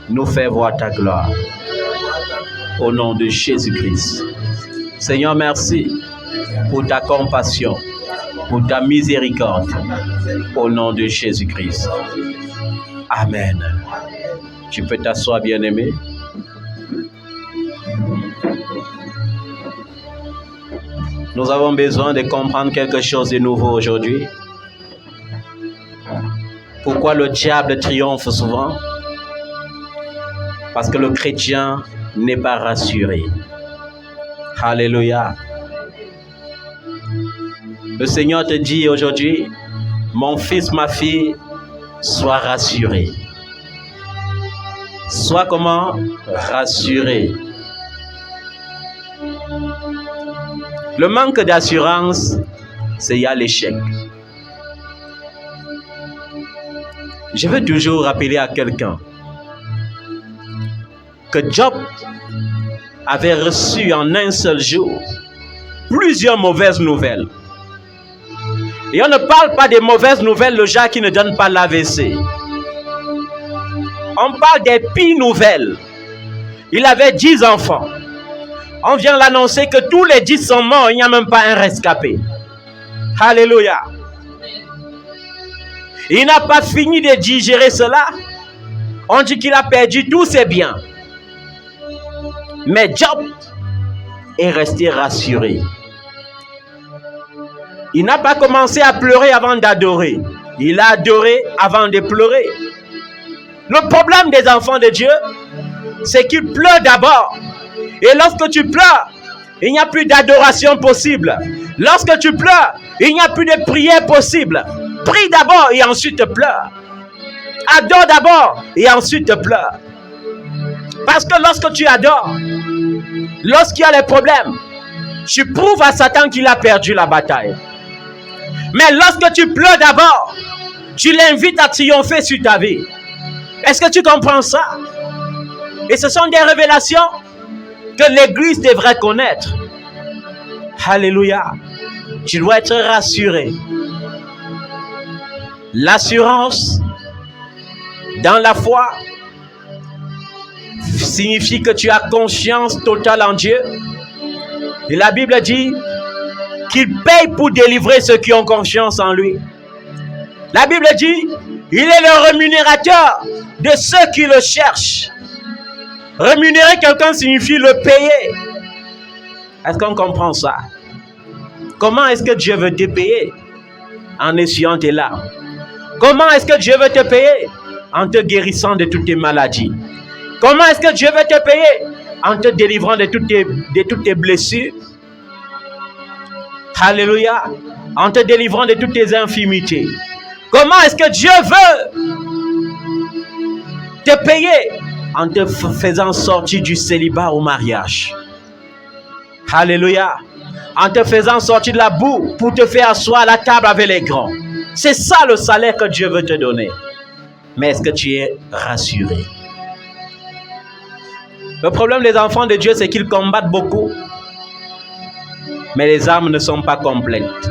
nous faire voir ta gloire. Au nom de Jésus-Christ. Seigneur, merci pour ta compassion, pour ta miséricorde. Au nom de Jésus-Christ. Amen. Tu peux t'asseoir, bien-aimé. Nous avons besoin de comprendre quelque chose de nouveau aujourd'hui. Pourquoi le diable triomphe souvent? Parce que le chrétien n'est pas rassuré. Alléluia. Le Seigneur te dit aujourd'hui, mon fils, ma fille, sois rassuré. Sois comment? Rassuré. Le manque d'assurance, c'est y a l'échec. Je veux toujours rappeler à quelqu'un que Job avait reçu en un seul jour plusieurs mauvaises nouvelles. Et on ne parle pas des mauvaises nouvelles, le gars qui ne donne pas l'AVC. On parle des pires nouvelles. Il avait 10 enfants. On vient l'annoncer que tous les 10 sont morts, il n'y a même pas un rescapé. Alléluia. Il n'a pas fini de digérer cela. On dit qu'il a perdu tous ses biens. Mais Job est resté rassuré. Il n'a pas commencé à pleurer avant d'adorer. Il a adoré avant de pleurer. Le problème des enfants de Dieu, c'est qu'ils pleurent d'abord. Et lorsque tu pleures, il n'y a plus d'adoration possible. Lorsque tu pleures, il n'y a plus de prière possible. Prie d'abord et ensuite pleure. Adore d'abord et ensuite pleure. Parce que lorsque tu adores, lorsqu'il y a les problèmes, tu prouves à Satan qu'il a perdu la bataille. Mais lorsque tu pleures d'abord, tu l'invites à triompher sur ta vie. Est-ce que tu comprends ça? Et ce sont des révélations que l'Église devrait connaître. Alléluia. Tu dois être rassuré. L'assurance dans la foi signifie que tu as confiance totale en Dieu. Et la Bible dit qu'il paye pour délivrer ceux qui ont confiance en lui. La Bible dit, il est le rémunérateur de ceux qui le cherchent. Rémunérer quelqu'un signifie le payer. Est-ce qu'on comprend ça? Comment est-ce que Dieu veut te payer? En essuyant tes larmes. Comment est-ce que Dieu veut te payer? En te guérissant de toutes tes maladies. Comment est-ce que Dieu veut te payer? En te délivrant de toutes tes blessures. Alléluia. En te délivrant de toutes tes infirmités. Comment est-ce que Dieu veut te payer? En te faisant sortir du célibat au mariage. Alléluia. En te faisant sortir de la boue pour te faire asseoir à la table avec les grands. C'est ça le salaire que Dieu veut te donner. Mais est-ce que tu es rassuré? Le problème des enfants de Dieu, c'est qu'ils combattent beaucoup. Mais les armes ne sont pas complètes.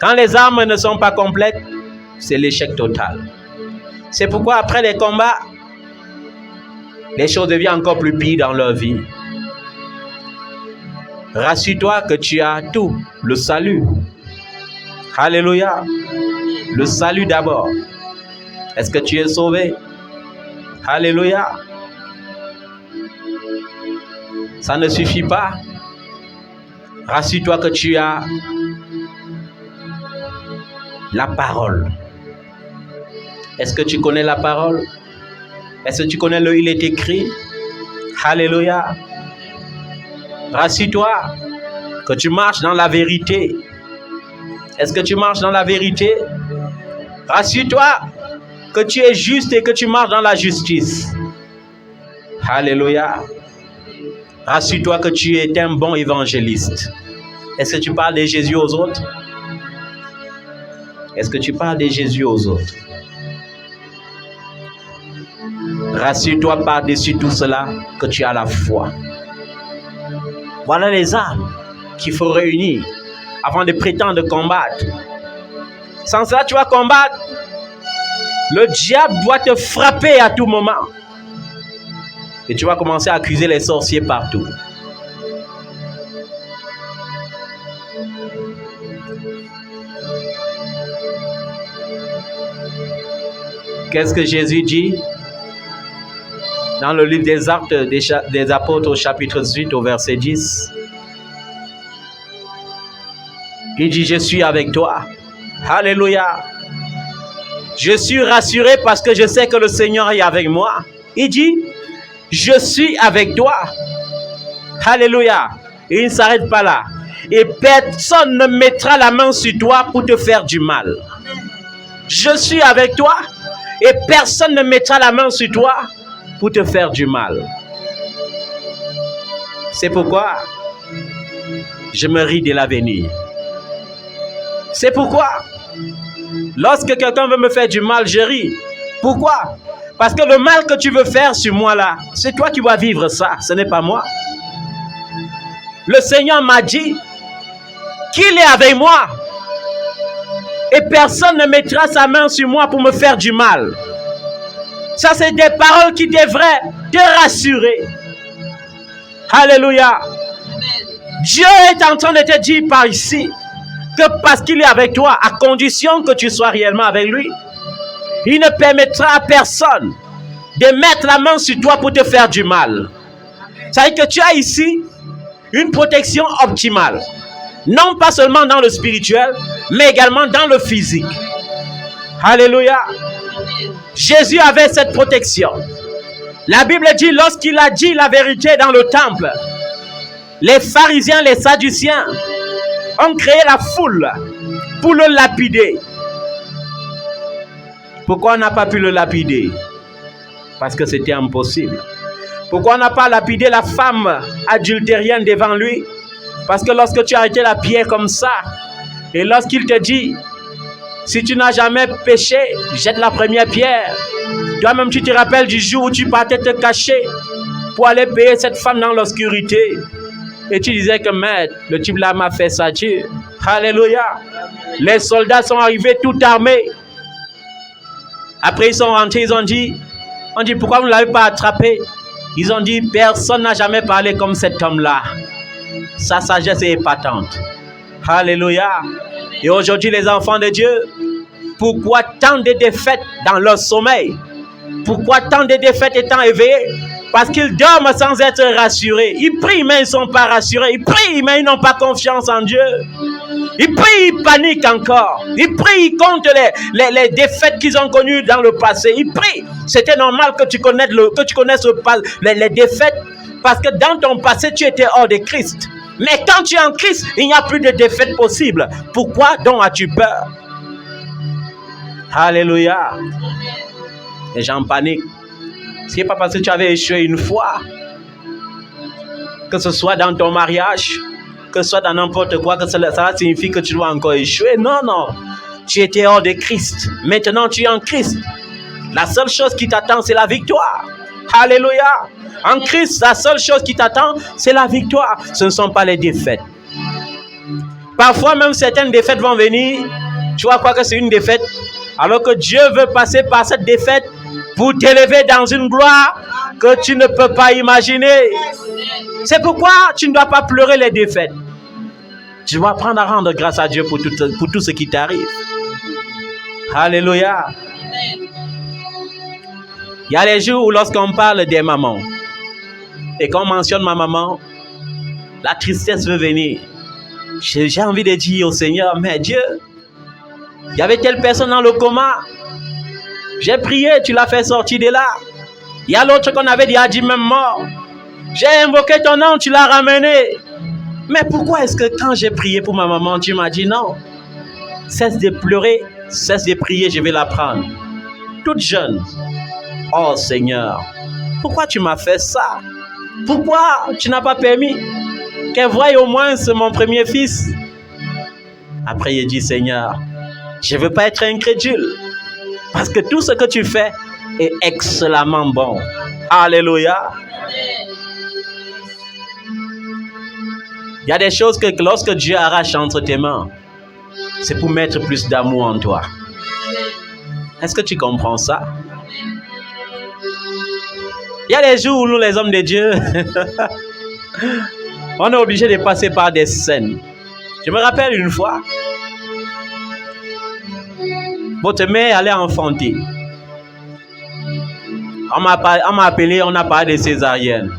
Quand les armes ne sont pas complètes, c'est l'échec total. C'est pourquoi après les combats, les choses deviennent encore plus pires dans leur vie. Rassure-toi que tu as tout, le salut. Alléluia. Le salut d'abord. Est-ce que tu es sauvé? Alléluia. Ça ne suffit pas. Rassure-toi que tu as la parole. Est-ce que tu connais la parole? Est-ce que tu connais il est écrit? Alléluia. Rassure-toi que tu marches dans la vérité. Est-ce que tu marches dans la vérité? Rassure-toi que tu es juste et que tu marches dans la justice. Alléluia. Rassure-toi que tu es un bon évangéliste. Est-ce que tu parles de Jésus aux autres? Est-ce que tu parles de Jésus aux autres? Rassure-toi par-dessus tout cela que tu as la foi. Voilà les armes qu'il faut réunir avant de prétendre combattre. Sans cela, tu vas combattre. Le diable doit te frapper à tout moment. Et tu vas commencer à accuser les sorciers partout. Qu'est-ce que Jésus dit dans le livre des Actes des Apôtres au chapitre 18 au verset 10? Il dit, je suis avec toi. Alléluia. Je suis rassuré parce que je sais que le Seigneur est avec moi. Il dit, je suis avec toi. Alléluia. Et il ne s'arrête pas là. Et personne ne mettra la main sur toi pour te faire du mal. Je suis avec toi. Et personne ne mettra la main sur toi pour te faire du mal. C'est pourquoi je me ris de l'avenir. C'est pourquoi lorsque quelqu'un veut me faire du mal, je ris. Pourquoi? Parce que le mal que tu veux faire sur moi là, c'est toi qui vas vivre ça, ce n'est pas moi. Le Seigneur m'a dit qu'il est avec moi. Et personne ne mettra sa main sur moi pour me faire du mal. Ça, c'est des paroles qui devraient te rassurer. Alléluia. Dieu est en train de te dire par ici que parce qu'il est avec toi, à condition que tu sois réellement avec lui, il ne permettra à personne de mettre la main sur toi pour te faire du mal. Ça veut dire que tu as ici une protection optimale. Non pas seulement dans le spirituel, mais également dans le physique. Alléluia. Jésus avait cette protection. La Bible dit, lorsqu'il a dit la vérité dans le temple, les pharisiens, les sadduciens ont créé la foule pour le lapider. Pourquoi on n'a pas pu le lapider? Parce que c'était impossible. Pourquoi on n'a pas lapidé la femme adultérienne devant lui? Parce que lorsque tu as arrêté la pierre comme ça, et lorsqu'il te dit, si tu n'as jamais péché, jette la première pierre. Toi-même, tu te rappelles du jour où tu partais te cacher pour aller payer cette femme dans l'obscurité. Et tu disais que, maître, le type là m'a fait ça, Dieu. Alléluia. Les soldats sont arrivés tout armés. Après, ils sont rentrés, ils ont dit, pourquoi vous ne l'avez pas attrapé? Ils ont dit, personne n'a jamais parlé comme cet homme-là. Sa sagesse est épatante. Alléluia. Et aujourd'hui, les enfants de Dieu, pourquoi tant de défaites dans leur sommeil? Pourquoi tant de défaites étant éveillées? Parce qu'ils dorment sans être rassurés. Ils prient, mais ils ne sont pas rassurés. Ils prient, mais ils n'ont pas confiance en Dieu. Ils prient, ils paniquent encore. Ils prient, ils comptent les défaites qu'ils ont connues dans le passé. Ils prient. C'était normal que tu connaisses, les défaites, parce que dans ton passé, tu étais hors de Christ. Mais quand tu es en Christ, il n'y a plus de défaite possible. Pourquoi donc as-tu peur? Alléluia. Les gens paniquent. Ce n'est pas parce que tu avais échoué une fois, que ce soit dans ton mariage, que ce soit dans n'importe quoi, que ça signifie que tu dois encore échouer. Non, non. Tu étais hors de Christ. Maintenant, tu es en Christ. La seule chose qui t'attend, c'est la victoire. Alléluia. En Christ, la seule chose qui t'attend, c'est la victoire. Ce ne sont pas les défaites. Parfois, même certaines défaites vont venir. Tu vas croire que c'est une défaite, alors que Dieu veut passer par cette défaite pour t'élever dans une gloire que tu ne peux pas imaginer. C'est pourquoi tu ne dois pas pleurer les défaites. Tu dois apprendre à rendre grâce à Dieu pour tout ce qui t'arrive. Alléluia. Il y a les jours où lorsqu'on parle des mamans et qu'on mentionne ma maman, la tristesse veut venir. J'ai envie de dire au Seigneur, mais Dieu, il y avait telle personne dans le coma. J'ai prié, tu l'as fait sortir de là. Il y a l'autre qu'on avait dit même mort. J'ai invoqué ton nom, tu l'as ramené. Mais pourquoi est-ce que quand j'ai prié pour ma maman, tu m'as dit non? Cesse de pleurer, cesse de prier, je vais la prendre. Toute jeune. Oh Seigneur, pourquoi tu m'as fait ça? Pourquoi tu n'as pas permis qu'elle voie au moins mon premier fils? Après, il dit, Seigneur, je ne veux pas être incrédule. Parce que tout ce que tu fais est excellemment bon. Alléluia. Il y a des choses que lorsque Dieu arrache entre tes mains, c'est pour mettre plus d'amour en toi. Est-ce que tu comprends ça? Il y a des jours où nous, les hommes de Dieu, on est obligé de passer par des scènes. Je me rappelle une fois, votre mère allait enfanter. On m'a appelé, on a parlé de césarienne.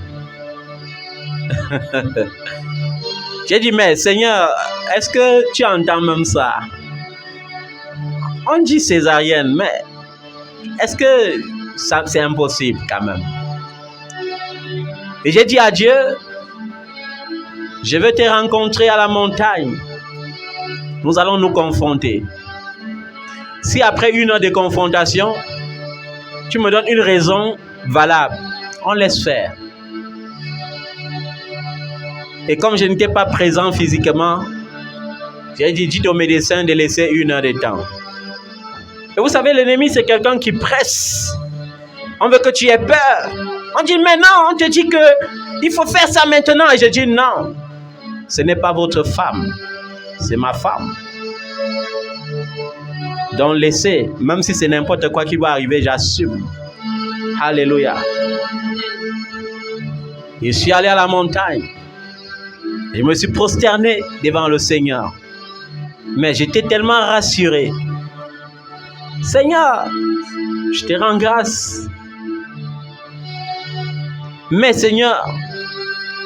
J'ai dit, mais Seigneur, est-ce que tu entends même ça? On dit césarienne, mais est-ce que ça, c'est impossible quand même? Et j'ai dit à Dieu, je veux te rencontrer à la montagne. Nous allons nous confronter. Si après 1 heure de confrontation, tu me donnes une raison valable, on laisse faire. Et comme je n'étais pas présent physiquement, j'ai dit, dites au médecin de laisser 1 heure de temps. Et vous savez, l'ennemi, c'est quelqu'un qui presse. On veut que tu aies peur. On dit, mais non, on te dit qu'il faut faire ça maintenant. Et je dis, non, ce n'est pas votre femme, c'est ma femme. Donc laissez, même si c'est n'importe quoi qui va arriver, j'assume. Alléluia. Je suis allé à la montagne. Je me suis prosterné devant le Seigneur. Mais j'étais tellement rassuré. Seigneur, je te rends grâce. Mais Seigneur,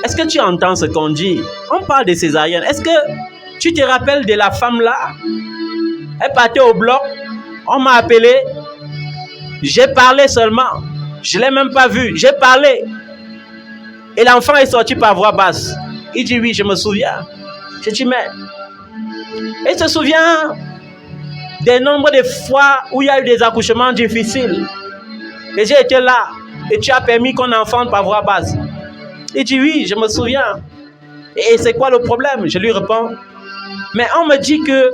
est-ce que tu entends ce qu'on dit? On parle de césarienne. Est-ce que tu te rappelles de la femme là? Elle partait au bloc. On m'a appelé. J'ai parlé seulement. Je ne l'ai même pas vu. J'ai parlé. Et l'enfant est sorti par voix basse. Il dit oui, je me souviens. Je dis mais... Il se souvient des nombres de fois où il y a eu des accouchements difficiles. Et j'ai été là. Et tu as permis qu'on enfante par voix basse. Il dit oui, je me souviens. Et c'est quoi le problème? Je lui réponds. Mais on me dit que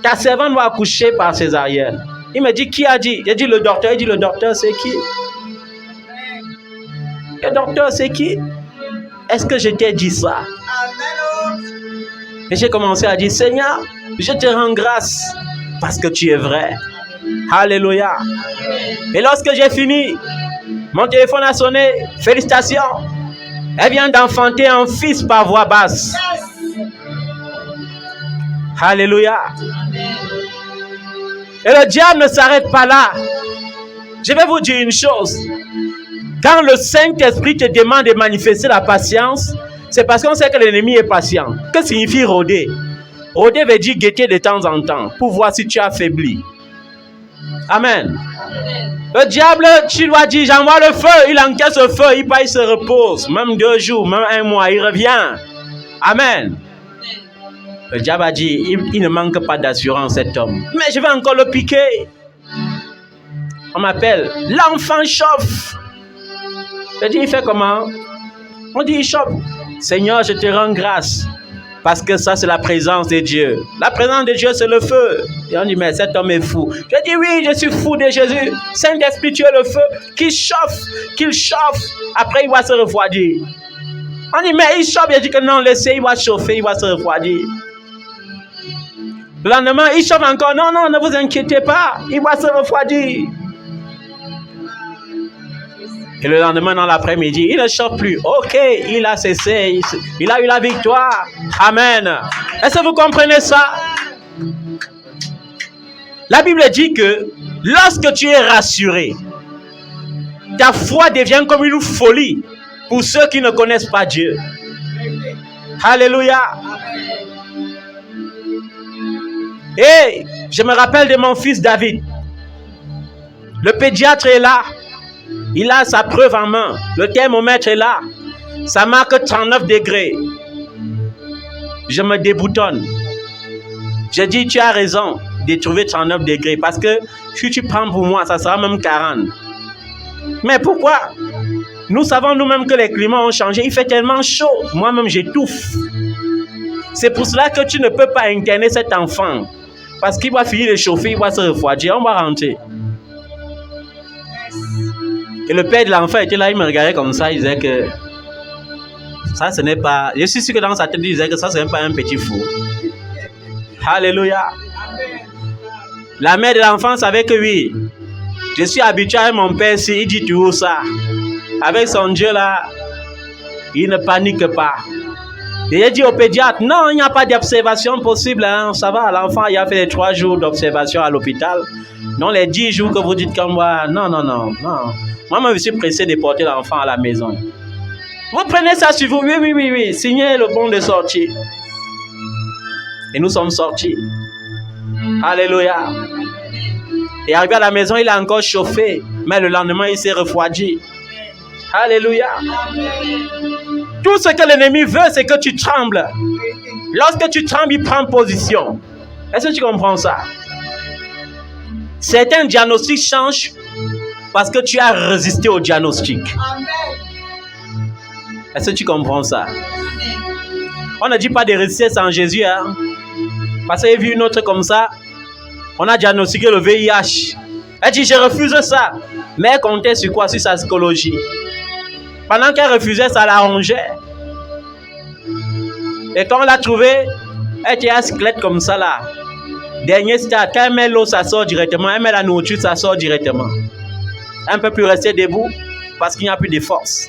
ta servante va accoucher par césarienne. Il me dit, qui a dit? J'ai dit le docteur. Il dit, le docteur c'est qui? Le docteur c'est qui? Est-ce que je t'ai dit ça? Et j'ai commencé à dire, Seigneur, je te rends grâce parce que tu es vrai. Alléluia. Et lorsque j'ai fini, mon téléphone a sonné. Félicitations. Elle vient d'enfanter un fils par voix basse. Alléluia. Et le diable ne s'arrête pas là. Je vais vous dire une chose. Quand le Saint-Esprit te demande de manifester la patience, c'est parce qu'on sait que l'ennemi est patient. Que signifie rôder? Rôder veut dire guetter de temps en temps pour voir si tu as affaibli. Amen. Le diable, tu dois dire, j'envoie le feu, il encaisse le feu, il se repose. Même 2 jours, même 1 mois, il revient. Amen. Le diable a dit, il ne manque pas d'assurance cet homme. Mais je vais encore le piquer. On m'appelle, l'enfant chauffe. Je dis, il fait comment? On dit, il chauffe. Seigneur, je te rends grâce. Parce que ça, c'est la présence de Dieu. La présence de Dieu, c'est le feu. Et on dit, mais cet homme est fou. Je dis, oui, je suis fou de Jésus. Saint-Esprit, tu es le feu qui chauffe, qu'il chauffe. Après, il va se refroidir. On dit, mais il chauffe. Je dis que non, laissez, il va chauffer, il va se refroidir. Le lendemain, il chauffe encore. Non, non, ne vous inquiétez pas. Il va se refroidir. Et le lendemain, dans l'après-midi, il ne chauffe plus. Ok, il a cessé. Il a eu la victoire. Amen. Est-ce que vous comprenez ça? La Bible dit que lorsque tu es rassuré, ta foi devient comme une folie pour ceux qui ne connaissent pas Dieu. Alléluia. Et je me rappelle de mon fils David. Le pédiatre est là. Il a sa preuve en main. Le thermomètre est là. Ça marque 39 degrés. Je me déboutonne. Je dis, tu as raison de trouver 39 degrés. Parce que si tu prends pour moi, ça sera même 40. Mais pourquoi? Nous savons nous-mêmes que les climats ont changé. Il fait tellement chaud. Moi-même, j'étouffe. C'est pour cela que tu ne peux pas interner cet enfant. Parce qu'il va finir de chauffer, il va se refroidir. On va rentrer. Et le père de l'enfant était là, il me regardait comme ça, il disait que ça, ce n'est pas... Je suis sûr que dans sa tête, il disait que ça, ce n'est pas un petit fou. Alléluia. La mère de l'enfant savait que oui, je suis habitué à mon père, si il dit toujours ça. Avec son Dieu là, il ne panique pas. Et il dit au pédiatre, non, il n'y a pas d'observation possible. Hein. Ça va, l'enfant, il a fait les 3 jours d'observation à l'hôpital. Non, les 10 jours que vous dites comme moi, non. Moi, je suis pressé de porter l'enfant à la maison. Vous prenez ça sur vous, oui. Signez le bon de sortie. Et nous sommes sortis. Alléluia. Et arrivé à la maison, il a encore chauffé. Mais le lendemain, il s'est refroidi. Alléluia. Tout ce que l'ennemi veut, c'est que tu trembles. Lorsque tu trembles, il prend position. Est-ce que tu comprends ça? Certains diagnostics changent parce que tu as résisté au diagnostic. Est-ce que tu comprends ça? On ne dit pas de résister sans Jésus. Hein? Parce qu'il y a vu une autre comme ça. On a diagnostiqué le VIH. Elle dit, je refuse ça. Mais elle comptait sur quoi? Sur sa psychologie. Pendant qu'elle refusait, ça l'arrangeait. Et quand on l'a trouvée, elle était un squelette comme ça là. Dernier stade, quand elle met l'eau, ça sort directement. Elle met la nourriture, ça sort directement. Elle ne peut plus rester debout parce qu'il n'y a plus de force.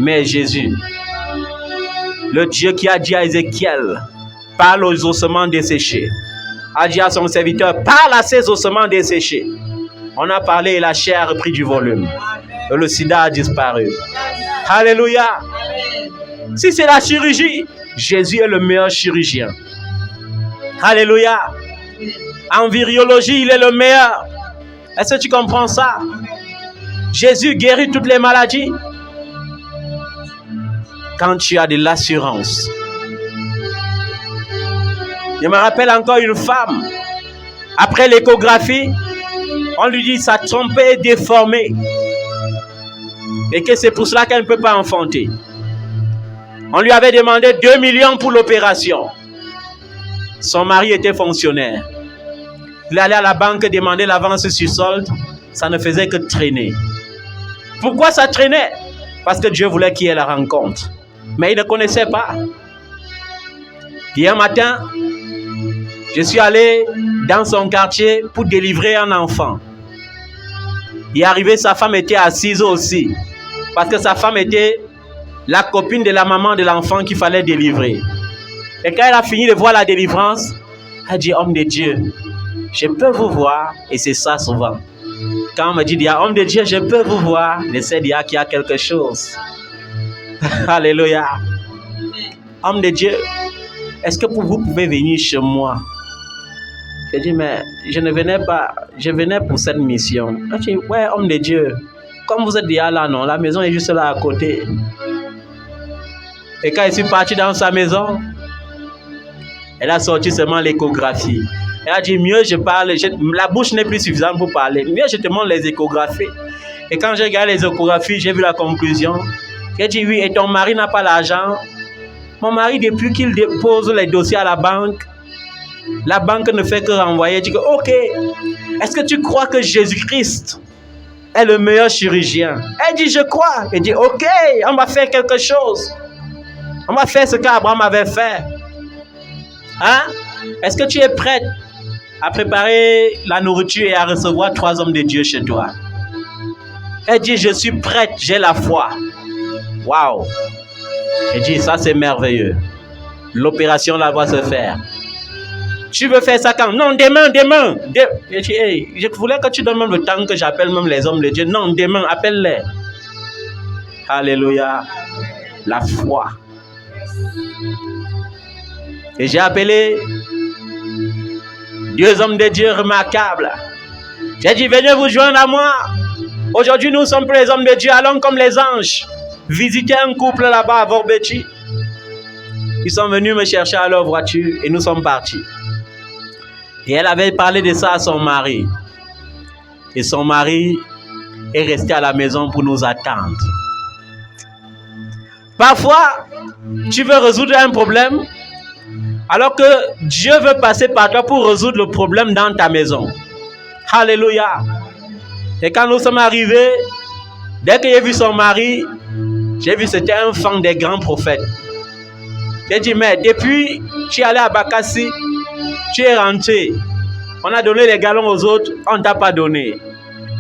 Mais Jésus, le Dieu qui a dit à Ézéchiel, parle aux ossements desséchés, a dit à son serviteur, parle à ces ossements desséchés. On a parlé et la chair a repris du volume. Et le sida a disparu. Alléluia. Si c'est la chirurgie, Jésus est le meilleur chirurgien. Alléluia. En virologie, il est le meilleur. Est-ce que tu comprends ça? Jésus guérit toutes les maladies. Quand tu as de l'assurance. Je me rappelle encore une femme. Après l'échographie, on lui dit sa trompe est déformée. Et que c'est pour cela qu'elle ne peut pas enfanter. On lui avait demandé 2 millions pour l'opération. Son mari était fonctionnaire. Il allait à la banque demander l'avance sur solde. Ça ne faisait que traîner. Pourquoi ça traînait? Parce que Dieu voulait qu'il y ait la rencontre. Mais il ne connaissait pas. Hier matin, je suis allé dans son quartier pour délivrer un enfant. Il est arrivé, sa femme était assise aussi. Parce que sa femme était la copine de la maman de l'enfant qu'il fallait délivrer. Et quand elle a fini de voir la délivrance, elle dit, homme de Dieu, je peux vous voir, et c'est ça souvent. Quand on me dit, homme de Dieu, je peux vous voir, j'essaie de dire qu'il y a quelque chose. Alléluia. Homme de Dieu, est-ce que vous pouvez venir chez moi? J'ai dit, mais je ne venais pas, je venais pour cette mission. J'ai dit, ouais, homme de Dieu, comme vous êtes déjà là, non, la maison est juste là à côté. Et quand je suis parti dans sa maison, elle a sorti seulement l'échographie. Elle a dit, mieux je parle, la bouche n'est plus suffisante pour parler. Mieux je te montre les échographies. Et quand j'ai regardé les échographies, j'ai vu la conclusion. J'ai dit, oui, et ton mari n'a pas l'argent. Mon mari, depuis qu'il dépose les dossiers à la banque ne fait que renvoyer. Je dis, ok, est-ce que tu crois que Jésus-Christ est le meilleur chirurgien? Elle dit, je crois. Elle dit, ok, on va faire quelque chose. On va faire ce qu'Abraham avait fait. Hein? Est-ce que tu es prête à préparer la nourriture et à recevoir 3 hommes de Dieu chez toi? Elle dit, je suis prête, j'ai la foi. Waouh! Elle dit, ça c'est merveilleux. L'opération là va se faire. Tu veux faire ça quand? Non, demain. Je dis, hey, je voulais que tu donnes même le temps que j'appelle même les hommes de Dieu. Non, demain, appelle-les. Alléluia. La foi. Et j'ai appelé 2 hommes de Dieu remarquables. J'ai dit, venez vous joindre à moi. Aujourd'hui, nous sommes les hommes de Dieu. Allons comme les anges. Visiter un couple là-bas à Vorbeti. Ils sont venus me chercher à leur voiture et nous sommes partis. Et elle avait parlé de ça à son mari. Et son mari est resté à la maison pour nous attendre. Parfois, tu veux résoudre un problème, alors que Dieu veut passer par toi pour résoudre le problème dans ta maison. Alléluia. Et quand nous sommes arrivés, dès que j'ai vu son mari, j'ai vu que c'était un fan des grands prophètes. J'ai dit, mais depuis tu es allé à Bakassi, tu es rentré. On a donné les galons aux autres, on ne t'a pas donné.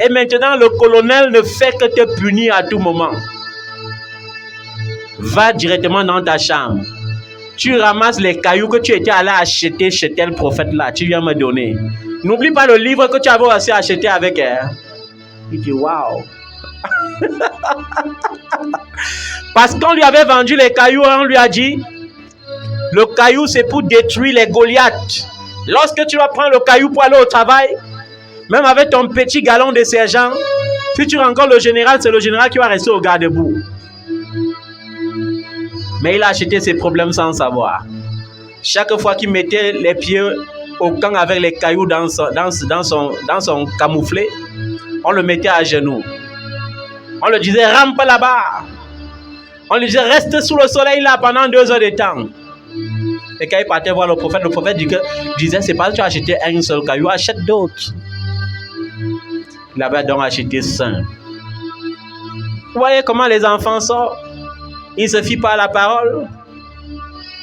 Et maintenant, le colonel ne fait que te punir à tout moment. Va directement dans ta chambre. Tu ramasses les cailloux que tu étais allé acheter chez tel prophète-là. Tu viens me donner. N'oublie pas le livre que tu avais aussi acheté avec elle. Il dit, waouh. Parce qu'on lui avait vendu les cailloux, on lui a dit, le caillou c'est pour détruire les Goliaths. Lorsque tu vas prendre le caillou pour aller au travail, même avec ton petit galon de sergent, si tu rencontres le général, c'est le général qui va rester au garde-boue. Mais il a acheté ses problèmes sans savoir. Chaque fois qu'il mettait les pieds au camp avec les cailloux dans son camouflet, on le mettait à genoux. On le disait, rampe là-bas. On lui disait, reste sous le soleil là pendant 2 heures de temps. Et quand il partait voir le prophète disait, c'est pas que tu as acheté un seul caillou, achète d'autres. Il avait donc acheté 5. Vous voyez comment les enfants sont? Ils ne se fient pas à la parole.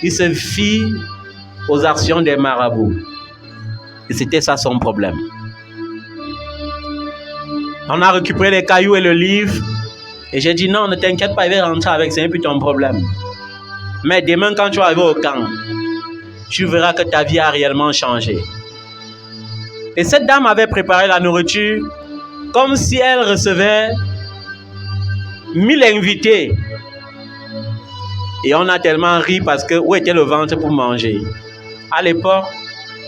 Ils se fient aux actions des marabouts. Et c'était ça son problème. On a récupéré les cailloux et le livre. Et j'ai dit, non, ne t'inquiète pas, il va rentrer avec, c'est un peu ton problème. Mais demain, quand tu vas arriver au camp, tu verras que ta vie a réellement changé. Et cette dame avait préparé la nourriture comme si elle recevait 1000 invités. Et on a tellement ri parce que où était le ventre pour manger? À l'époque,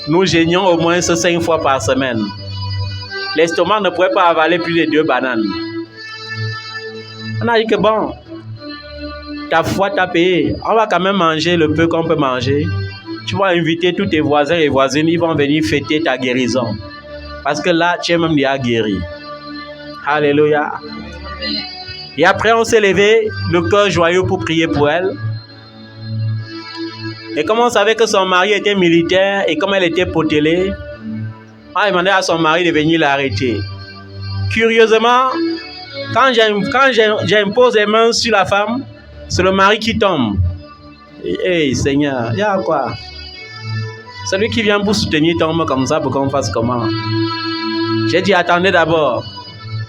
nous gênions au moins 5 fois par semaine. L'estomac ne pouvait pas avaler plus de 2 bananes. On a dit que bon, ta foi t'a payé. On va quand même manger le peu qu'on peut manger. Tu vas inviter tous tes voisins et voisines, ils vont venir fêter ta guérison. Parce que là, tu es même déjà guéri. Alléluia. Et après, on s'est levé, le cœur joyeux pour prier pour elle. Et comme on savait que son mari était militaire et comme elle était potelée, on a demandé à son mari de venir l'arrêter. Curieusement, quand j'impose les mains sur la femme, c'est le mari qui tombe. Hey Seigneur, il y a quoi? Celui qui vient pour soutenir tombe comme ça pour qu'on fasse comment? J'ai dit attendez d'abord.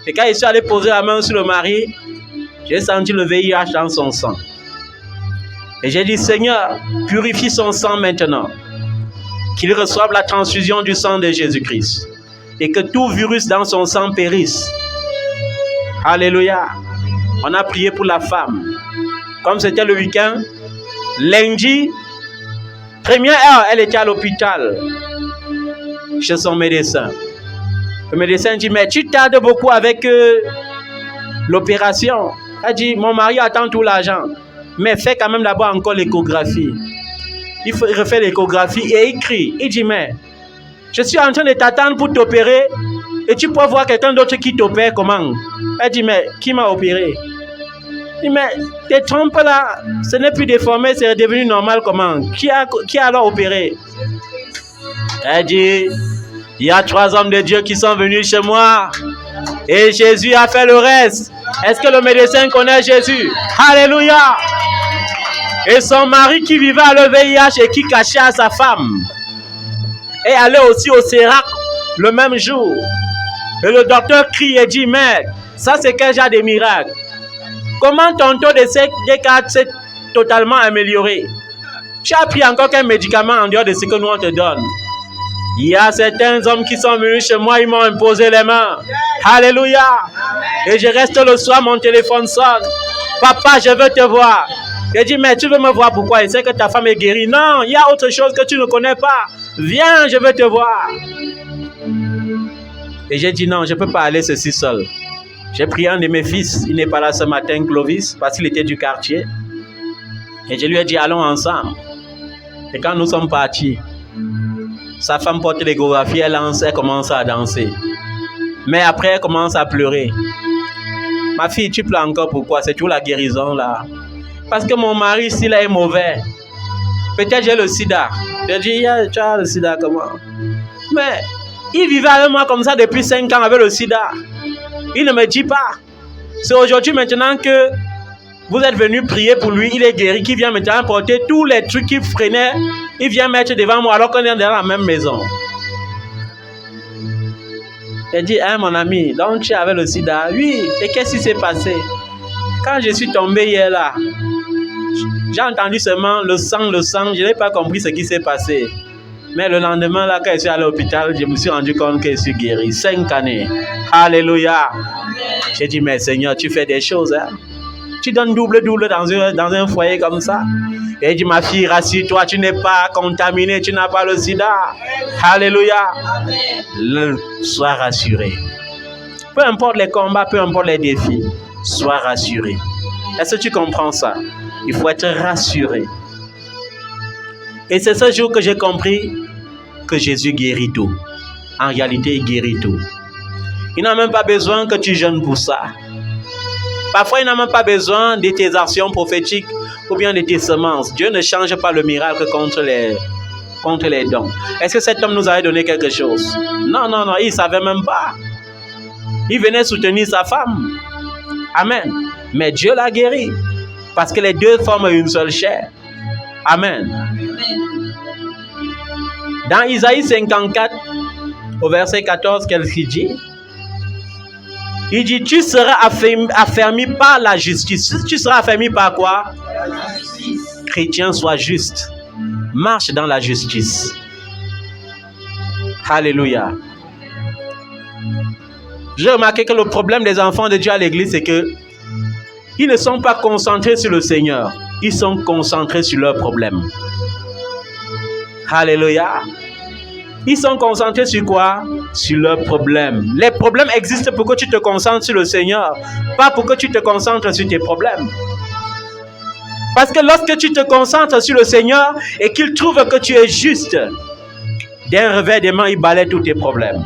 Et quand je suis allé poser la main sur le mari, j'ai senti le VIH dans son sang. Et j'ai dit Seigneur, purifie son sang maintenant. Qu'il reçoive la transfusion du sang de Jésus-Christ. et que tout virus dans son sang périsse. Alléluia. On a prié pour la femme. Comme c'était le week-end, lundi, première heure, elle était à l'hôpital chez son médecin. Le médecin dit, mais tu tardes beaucoup avec l'opération. Elle dit, mon mari attend tout l'argent, mais fais quand même d'abord encore l'échographie. Il refait l'échographie et il crie. Il dit, mais je suis en train de t'attendre pour t'opérer et tu peux voir quelqu'un d'autre qui t'opère comment? Elle dit, mais qui m'a opéré? Il dit, mais tes trompes là, ce n'est plus déformé, c'est devenu normal comment? Qui a alors opéré? Elle dit, il y a 3 hommes de Dieu qui sont venus chez moi et Jésus a fait le reste. Est-ce que le médecin connaît Jésus? Alléluia! Et son mari qui vivait à le VIH et qui cachait à sa femme est allé aussi au CERAC le même jour. Et le docteur crie et dit, mais ça c'est quel genre de miracle? Comment ton taux de C4 s'est totalement amélioré? Tu as pris encore quel médicament en dehors de ce que nous on te donne? Il y a certains hommes qui sont venus chez moi, ils m'ont imposé les mains. Alléluia. Et je reste le soir, mon téléphone sonne. Papa, je veux te voir. J'ai dit, mais tu veux me voir pourquoi? Il sait que ta femme est guérie. Non, il y a autre chose que tu ne connais pas. Viens, je veux te voir. Et j'ai dit, non, je ne peux pas aller ceci seul. J'ai pris un de mes fils, il n'est pas là ce matin, Clovis, parce qu'il était du quartier. Et je lui ai dit, allons ensemble. Et quand nous sommes partis, sa femme porte l'échographie, elle commence à danser. Mais après, elle commence à pleurer. Ma fille, tu pleures encore pourquoi? C'est toujours la guérison là. Parce que mon mari, s'il est mauvais, peut-être j'ai le sida. J'ai dit, tu as le sida comment? Mais il vivait avec moi comme ça depuis 5 ans avec le sida. Il ne me dit pas. C'est aujourd'hui maintenant que vous êtes venu prier pour lui, il est guéri, qui vient maintenant porter tous les trucs qui freinaient. Il vient mettre devant moi alors qu'on est dans la même maison. J'ai dit, hein mon ami, donc tu avais le sida? Oui, et qu'est-ce qui s'est passé? Quand je suis tombé hier là, j'ai entendu seulement le sang, je n'ai pas compris ce qui s'est passé. Mais le lendemain là, quand je suis allé à l'hôpital, je me suis rendu compte que je suis guéri. 5 années. Alléluia. J'ai dit, mais Seigneur, tu fais des choses, hein? Tu donnes double dans un foyer comme ça. Et il dit, ma fille, rassure-toi, tu n'es pas contaminée, tu n'as pas le sida. Alléluia. Sois rassuré. Peu importe les combats, peu importe les défis, sois rassuré. Est-ce que tu comprends ça? Il faut être rassuré. Et c'est ce jour que j'ai compris que Jésus guérit tout. En réalité, il guérit tout. Il n'a même pas besoin que tu jeûnes pour ça. Parfois, il n'a même pas besoin de tes actions prophétiques ou bien de tes semences. Dieu ne change pas le miracle contre les dons. Est-ce que cet homme nous avait donné quelque chose? Non, il ne savait même pas. Il venait soutenir sa femme. Amen. Mais Dieu l'a guéri. Parce que les deux forment une seule chair. Amen. Dans Isaïe 54, au verset 14, qu'est-ce qu'il dit? Il dit, tu seras affermi par la justice. Tu seras affermi par quoi? La justice. Chrétien, sois juste. Marche dans la justice. Alléluia. J'ai remarqué que le problème des enfants de Dieu à l'église, c'est que ils ne sont pas concentrés sur le Seigneur. Ils sont concentrés sur leurs problèmes. Alléluia. Ils sont concentrés sur quoi? Sur leurs problèmes. Les problèmes existent pour que tu te concentres sur le Seigneur, pas pour que tu te concentres sur tes problèmes. Parce que lorsque tu te concentres sur le Seigneur et qu'il trouve que tu es juste, d'un revers des mains, il balaie tous tes problèmes.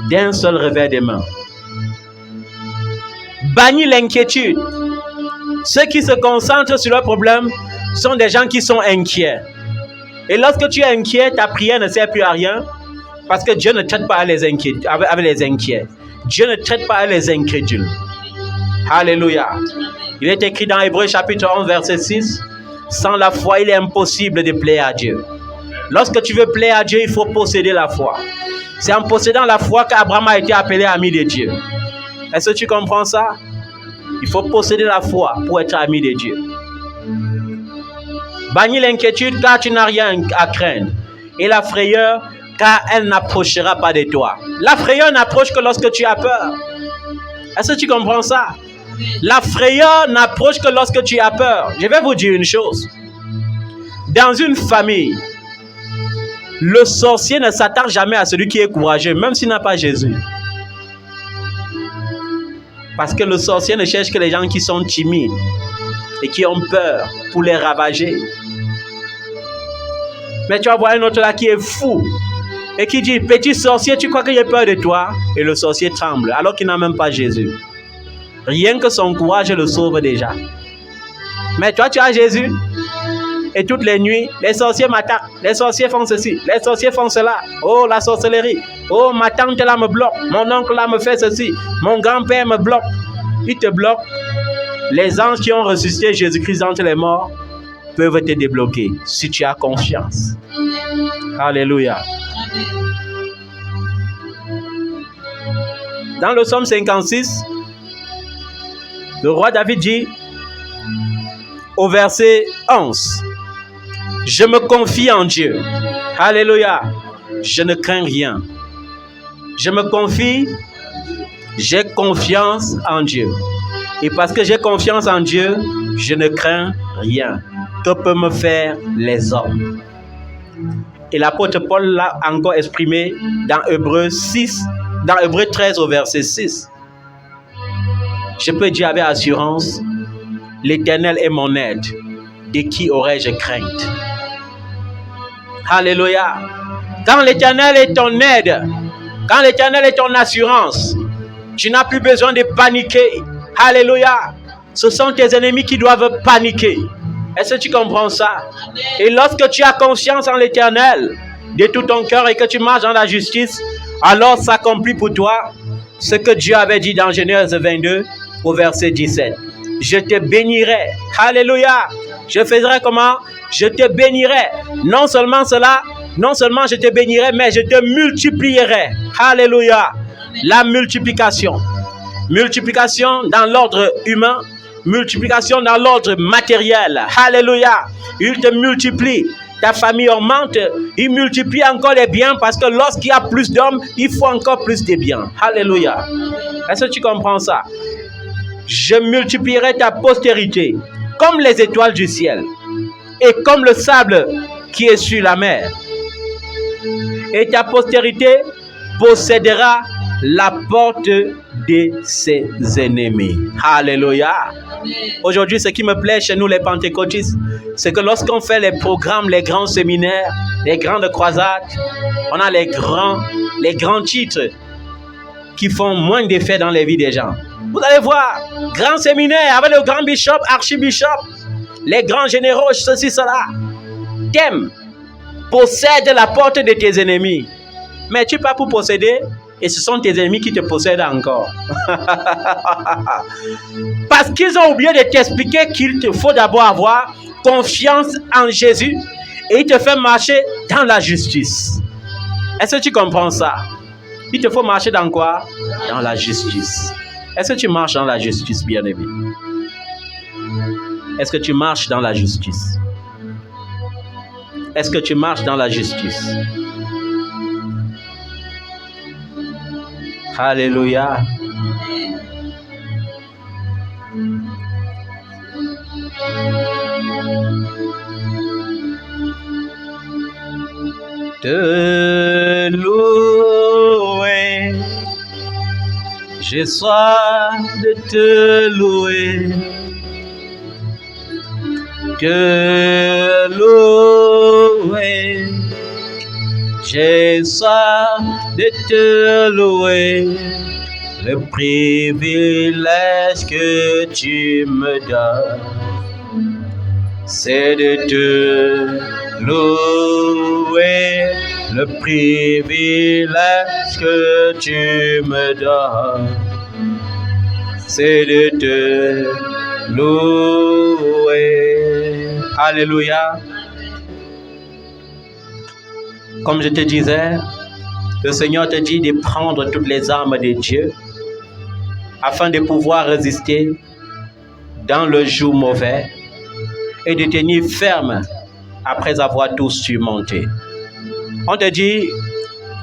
D'un seul revers des mains. Bannis l'inquiétude. Ceux qui se concentrent sur leurs problèmes sont des gens qui sont inquiets. Et lorsque tu es inquiet, ta prière ne sert plus à rien. Parce que Dieu ne traite pas avec les inquiets. Dieu ne traite pas avec les incrédules. Alléluia. Il est écrit dans Hébreux chapitre 11, verset 6. Sans la foi, il est impossible de plaire à Dieu. Lorsque tu veux plaire à Dieu, il faut posséder la foi. C'est en possédant la foi qu'Abraham a été appelé ami de Dieu. Est-ce que tu comprends ça? Il faut posséder la foi pour être ami de Dieu. Bannis l'inquiétude car tu n'as rien à craindre. Et la frayeur car elle n'approchera pas de toi. La frayeur n'approche que lorsque tu as peur. Est-ce que tu comprends ça? La frayeur n'approche que lorsque tu as peur. Je vais vous dire une chose. Dans une famille, le sorcier ne s'attaque jamais à celui qui est courageux, même s'il n'a pas Jésus. Parce que le sorcier ne cherche que les gens qui sont timides et qui ont peur pour les ravager. Mais tu vas voir un autre là qui est fou et qui dit, petit sorcier, tu crois que j'ai peur de toi? Et le sorcier tremble alors qu'il n'a même pas Jésus. Rien que son courage le sauve déjà. Mais toi, tu as Jésus. Et toutes les nuits, les sorciers m'attaquent. Les sorciers font ceci, les sorciers font cela. Oh, la sorcellerie. Oh, ma tante là me bloque. Mon oncle là me fait ceci. Mon grand-père me bloque. Il te bloque. Les anges qui ont ressuscité Jésus-Christ d'entre les morts peuvent te débloquer si tu as confiance. Alléluia. Dans le psaume 56, le roi David dit au verset 11, « Je me confie en Dieu. » Alléluia. Je ne crains rien. Je me confie, j'ai confiance en Dieu. Et parce que j'ai confiance en Dieu, je ne crains rien. Que peut me faire les hommes? Et l'apôtre Paul l'a encore exprimé dans Hébreux 13 au verset 6. Je peux dire avec assurance, l'Éternel est mon aide. De qui aurais-je crainte? Alléluia. Quand l'Éternel est ton aide, quand l'Éternel est ton assurance, tu n'as plus besoin de paniquer. Alléluia. Ce sont tes ennemis qui doivent paniquer. Est-ce que tu comprends ça? Et lorsque tu as confiance en l'Éternel de tout ton cœur et que tu marches dans la justice, alors s'accomplit pour toi ce que Dieu avait dit dans Genèse 22 au verset 17. Je te bénirai. Alléluia. Je ferai comment? Je te bénirai. Non seulement cela, non seulement je te bénirai, mais je te multiplierai. Alléluia. La multiplication. Multiplication dans l'ordre humain, multiplication dans l'ordre matériel. Alléluia. Il te multiplie. Ta famille augmente. Il multiplie encore les biens parce que lorsqu'il y a plus d'hommes, il faut encore plus de biens. Alléluia. Est-ce que tu comprends ça? Je multiplierai ta postérité comme les étoiles du ciel et comme le sable qui est sur la mer. Et ta postérité possédera la porte de ses ennemis. Alléluia. Aujourd'hui, ce qui me plaît chez nous les pentecôtistes, c'est que lorsqu'on fait les programmes, les grands séminaires, les grandes croisades, on a les grands titres qui font moins d'effet dans les vies des gens. Vous allez voir, grand séminaire avec le grand bishop, archibishop, les grands généraux, ceci, cela. Thème, possède la porte de tes ennemis. Mais tu pars pour posséder et ce sont tes ennemis qui te possèdent encore. Parce qu'ils ont oublié de t'expliquer qu'il te faut d'abord avoir confiance en Jésus et il te fait marcher dans la justice. Est-ce que tu comprends ça? Il te faut marcher dans quoi? Dans la justice. Est-ce que tu marches dans la justice, bien-aimé? Est-ce que tu marches dans la justice? Est-ce que tu marches dans la justice? Alléluia. Te louer, j'ai soif de te louer, te louer, j'ai soif de te louer, le privilège que tu me donnes, c'est de te louer, le privilège que tu me donnes, c'est de te louer. Alléluia. Comme je te disais, le Seigneur te dit de prendre toutes les armes de Dieu afin de pouvoir résister dans le jour mauvais et de tenir ferme après avoir tout surmonté. On te dit,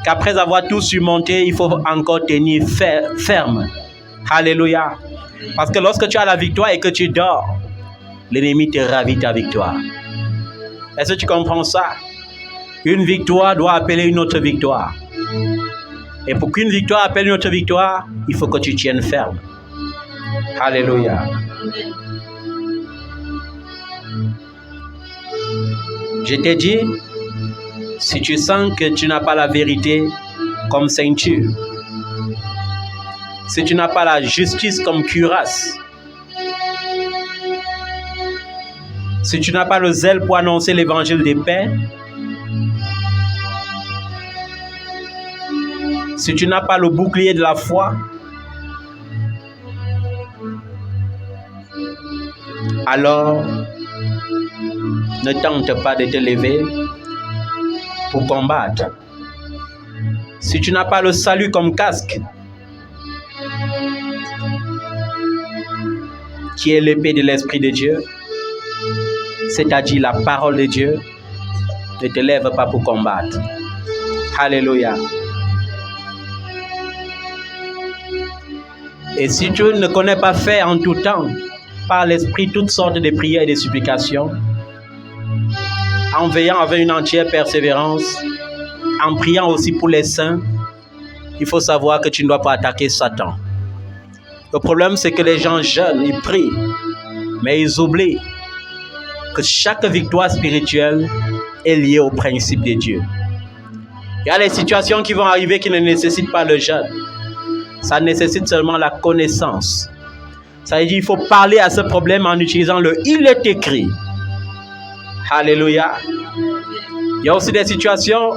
qu'après avoir tout surmonté, il faut encore tenir ferme. Alléluia. Parce que lorsque tu as la victoire et que tu dors, l'ennemi te ravit ta victoire. Est-ce que tu comprends ça? Une victoire doit appeler une autre victoire. Et pour qu'une victoire appelle une autre victoire, il faut que tu tiennes ferme. Alléluia. Je t'ai dit, si tu sens que tu n'as pas la vérité comme ceinture, si tu n'as pas la justice comme cuirasse, si tu n'as pas le zèle pour annoncer l'évangile des paix, si tu n'as pas le bouclier de la foi, alors ne tente pas de te lever pour combattre. Si tu n'as pas le salut comme casque, qui est l'épée de l'Esprit de Dieu, c'est-à-dire la parole de Dieu, ne te lève pas pour combattre. Alléluia. Et si tu ne connais pas faire en tout temps, par l'Esprit, toutes sortes de prières et de supplications, en veillant avec une entière persévérance, en priant aussi pour les saints, il faut savoir que tu ne dois pas attaquer Satan. Le problème, c'est que les gens jeûnent, ils prient, mais ils oublient que chaque victoire spirituelle est liée au principe de Dieu. Il y a des situations qui vont arriver qui ne nécessitent pas le jeûne. Ça nécessite seulement la connaissance. Ça veut dire qu'il faut parler à ce problème en utilisant le « il est écrit ». Alléluia. Il y a aussi des situations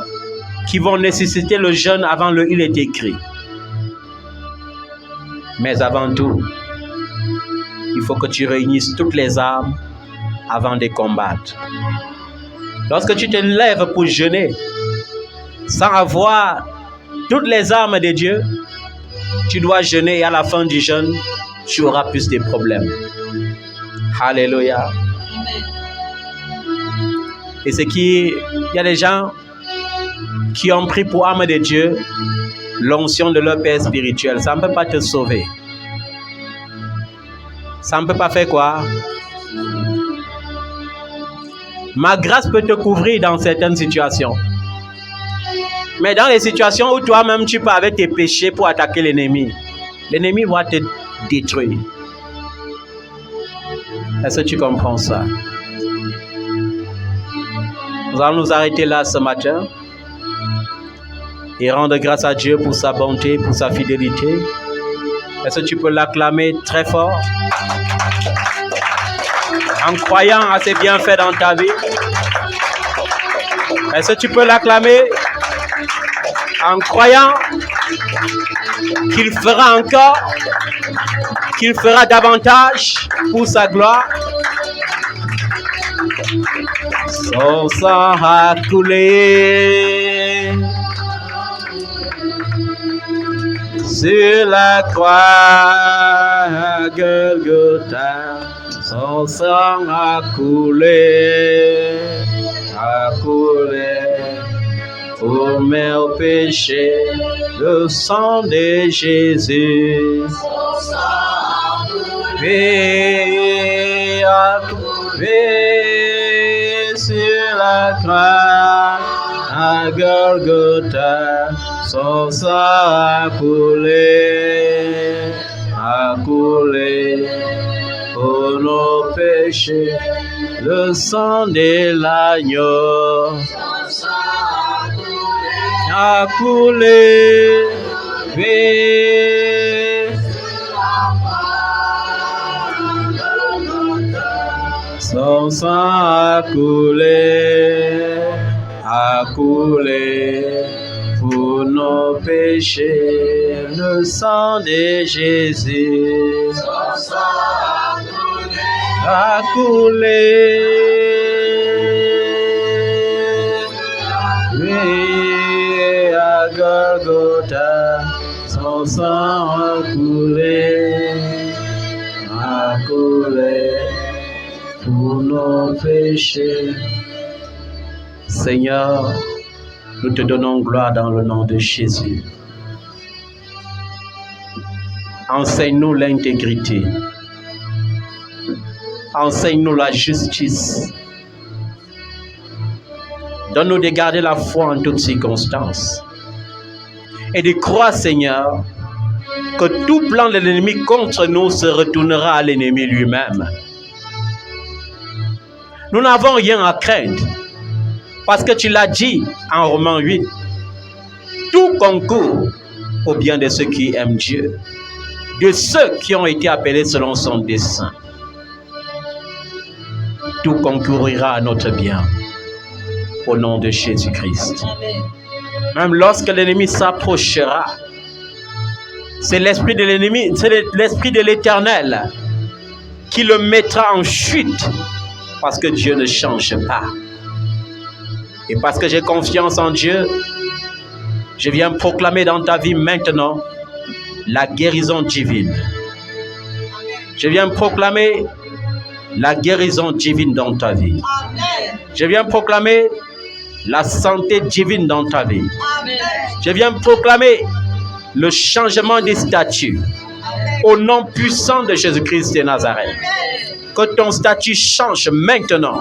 qui vont nécessiter le jeûne avant le « il est écrit ». Mais avant tout, il faut que tu réunisses toutes les armes avant de combattre. Lorsque tu te lèves pour jeûner, sans avoir toutes les armes de Dieu, tu dois jeûner et à la fin du jeûne, tu auras plus de problèmes. Alléluia. Et il y a des gens qui ont pris pour arme de Dieu l'onction de leur père spirituel. Ça ne peut pas te sauver. Ça ne peut pas faire quoi? Ma grâce peut te couvrir dans certaines situations. Mais dans les situations où toi-même tu peux avec tes péchés pour attaquer l'ennemi, l'ennemi va te détruire. Est-ce que tu comprends ça? Nous allons nous arrêter là ce matin et rendre grâce à Dieu pour sa bonté, pour sa fidélité. Est-ce que tu peux l'acclamer très fort? En croyant à ses bienfaits dans ta vie. Est-ce que tu peux l'acclamer en croyant qu'il fera encore, qu'il fera davantage pour sa gloire? Son sang a coulé sur la croix à Golgotha. Son sang a coulé pour mes péchés, le sang de Jésus. Son sang a coulé sur la croix à Golgotha. Son sang a coulé pour nos péchés, le sang de l'agneau a coulé, son sang a coulé pour nos péchés, le sang de Jésus. Son sang a coulé, oui, à Golgotha. Son sang a coulé pour nos péchés. Seigneur, Nous te donnons gloire dans le nom de Jésus. Enseigne-nous l'intégrité. Enseigne-nous la justice. Donne-nous de garder la foi en toutes circonstances. Et de croire, Seigneur, que tout plan de l'ennemi contre nous se retournera à l'ennemi lui-même. Nous n'avons rien à craindre. Parce que tu l'as dit en Romains 8. Tout concourt au bien de ceux qui aiment Dieu. De ceux qui ont été appelés selon son dessein. Tout concourira à notre bien. Au nom de Jésus-Christ. Même lorsque l'ennemi s'approchera, c'est l'esprit de l'ennemi, c'est l'esprit de l'Éternel qui le mettra en chute parce que Dieu ne change pas. Et parce que j'ai confiance en Dieu, je viens proclamer dans ta vie maintenant la guérison divine. Je viens proclamer la guérison divine dans ta vie. Je viens proclamer la santé divine dans ta vie. Je viens proclamer le changement des statuts au nom puissant de Jésus-Christ de Nazareth. Que ton statut change maintenant.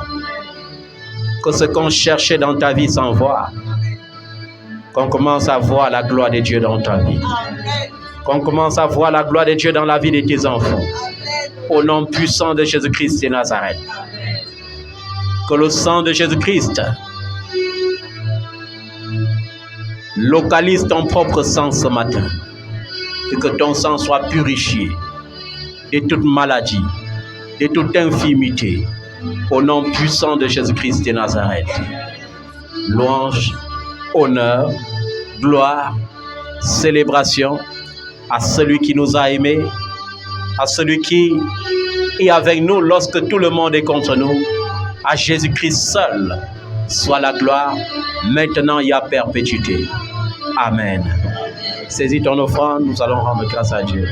Que ce qu'on cherchait dans ta vie sans voir, qu'on commence à voir la gloire de Dieu dans ta vie. Qu'on commence à voir la gloire de Dieu dans la vie de tes enfants. Au nom puissant de Jésus-Christ de Nazareth. Que le sang de Jésus-Christ localise ton propre sang ce matin. Et que ton sang soit purifié de toute maladie, de toute infirmité. Au nom puissant de Jésus-Christ de Nazareth. Louange, honneur, gloire, célébration à celui qui nous a aimés, à celui qui est avec nous lorsque tout le monde est contre nous. À Jésus-Christ seul soit la gloire, maintenant et à perpétuité. Amen. Saisis ton offrande, nous allons rendre grâce à Dieu.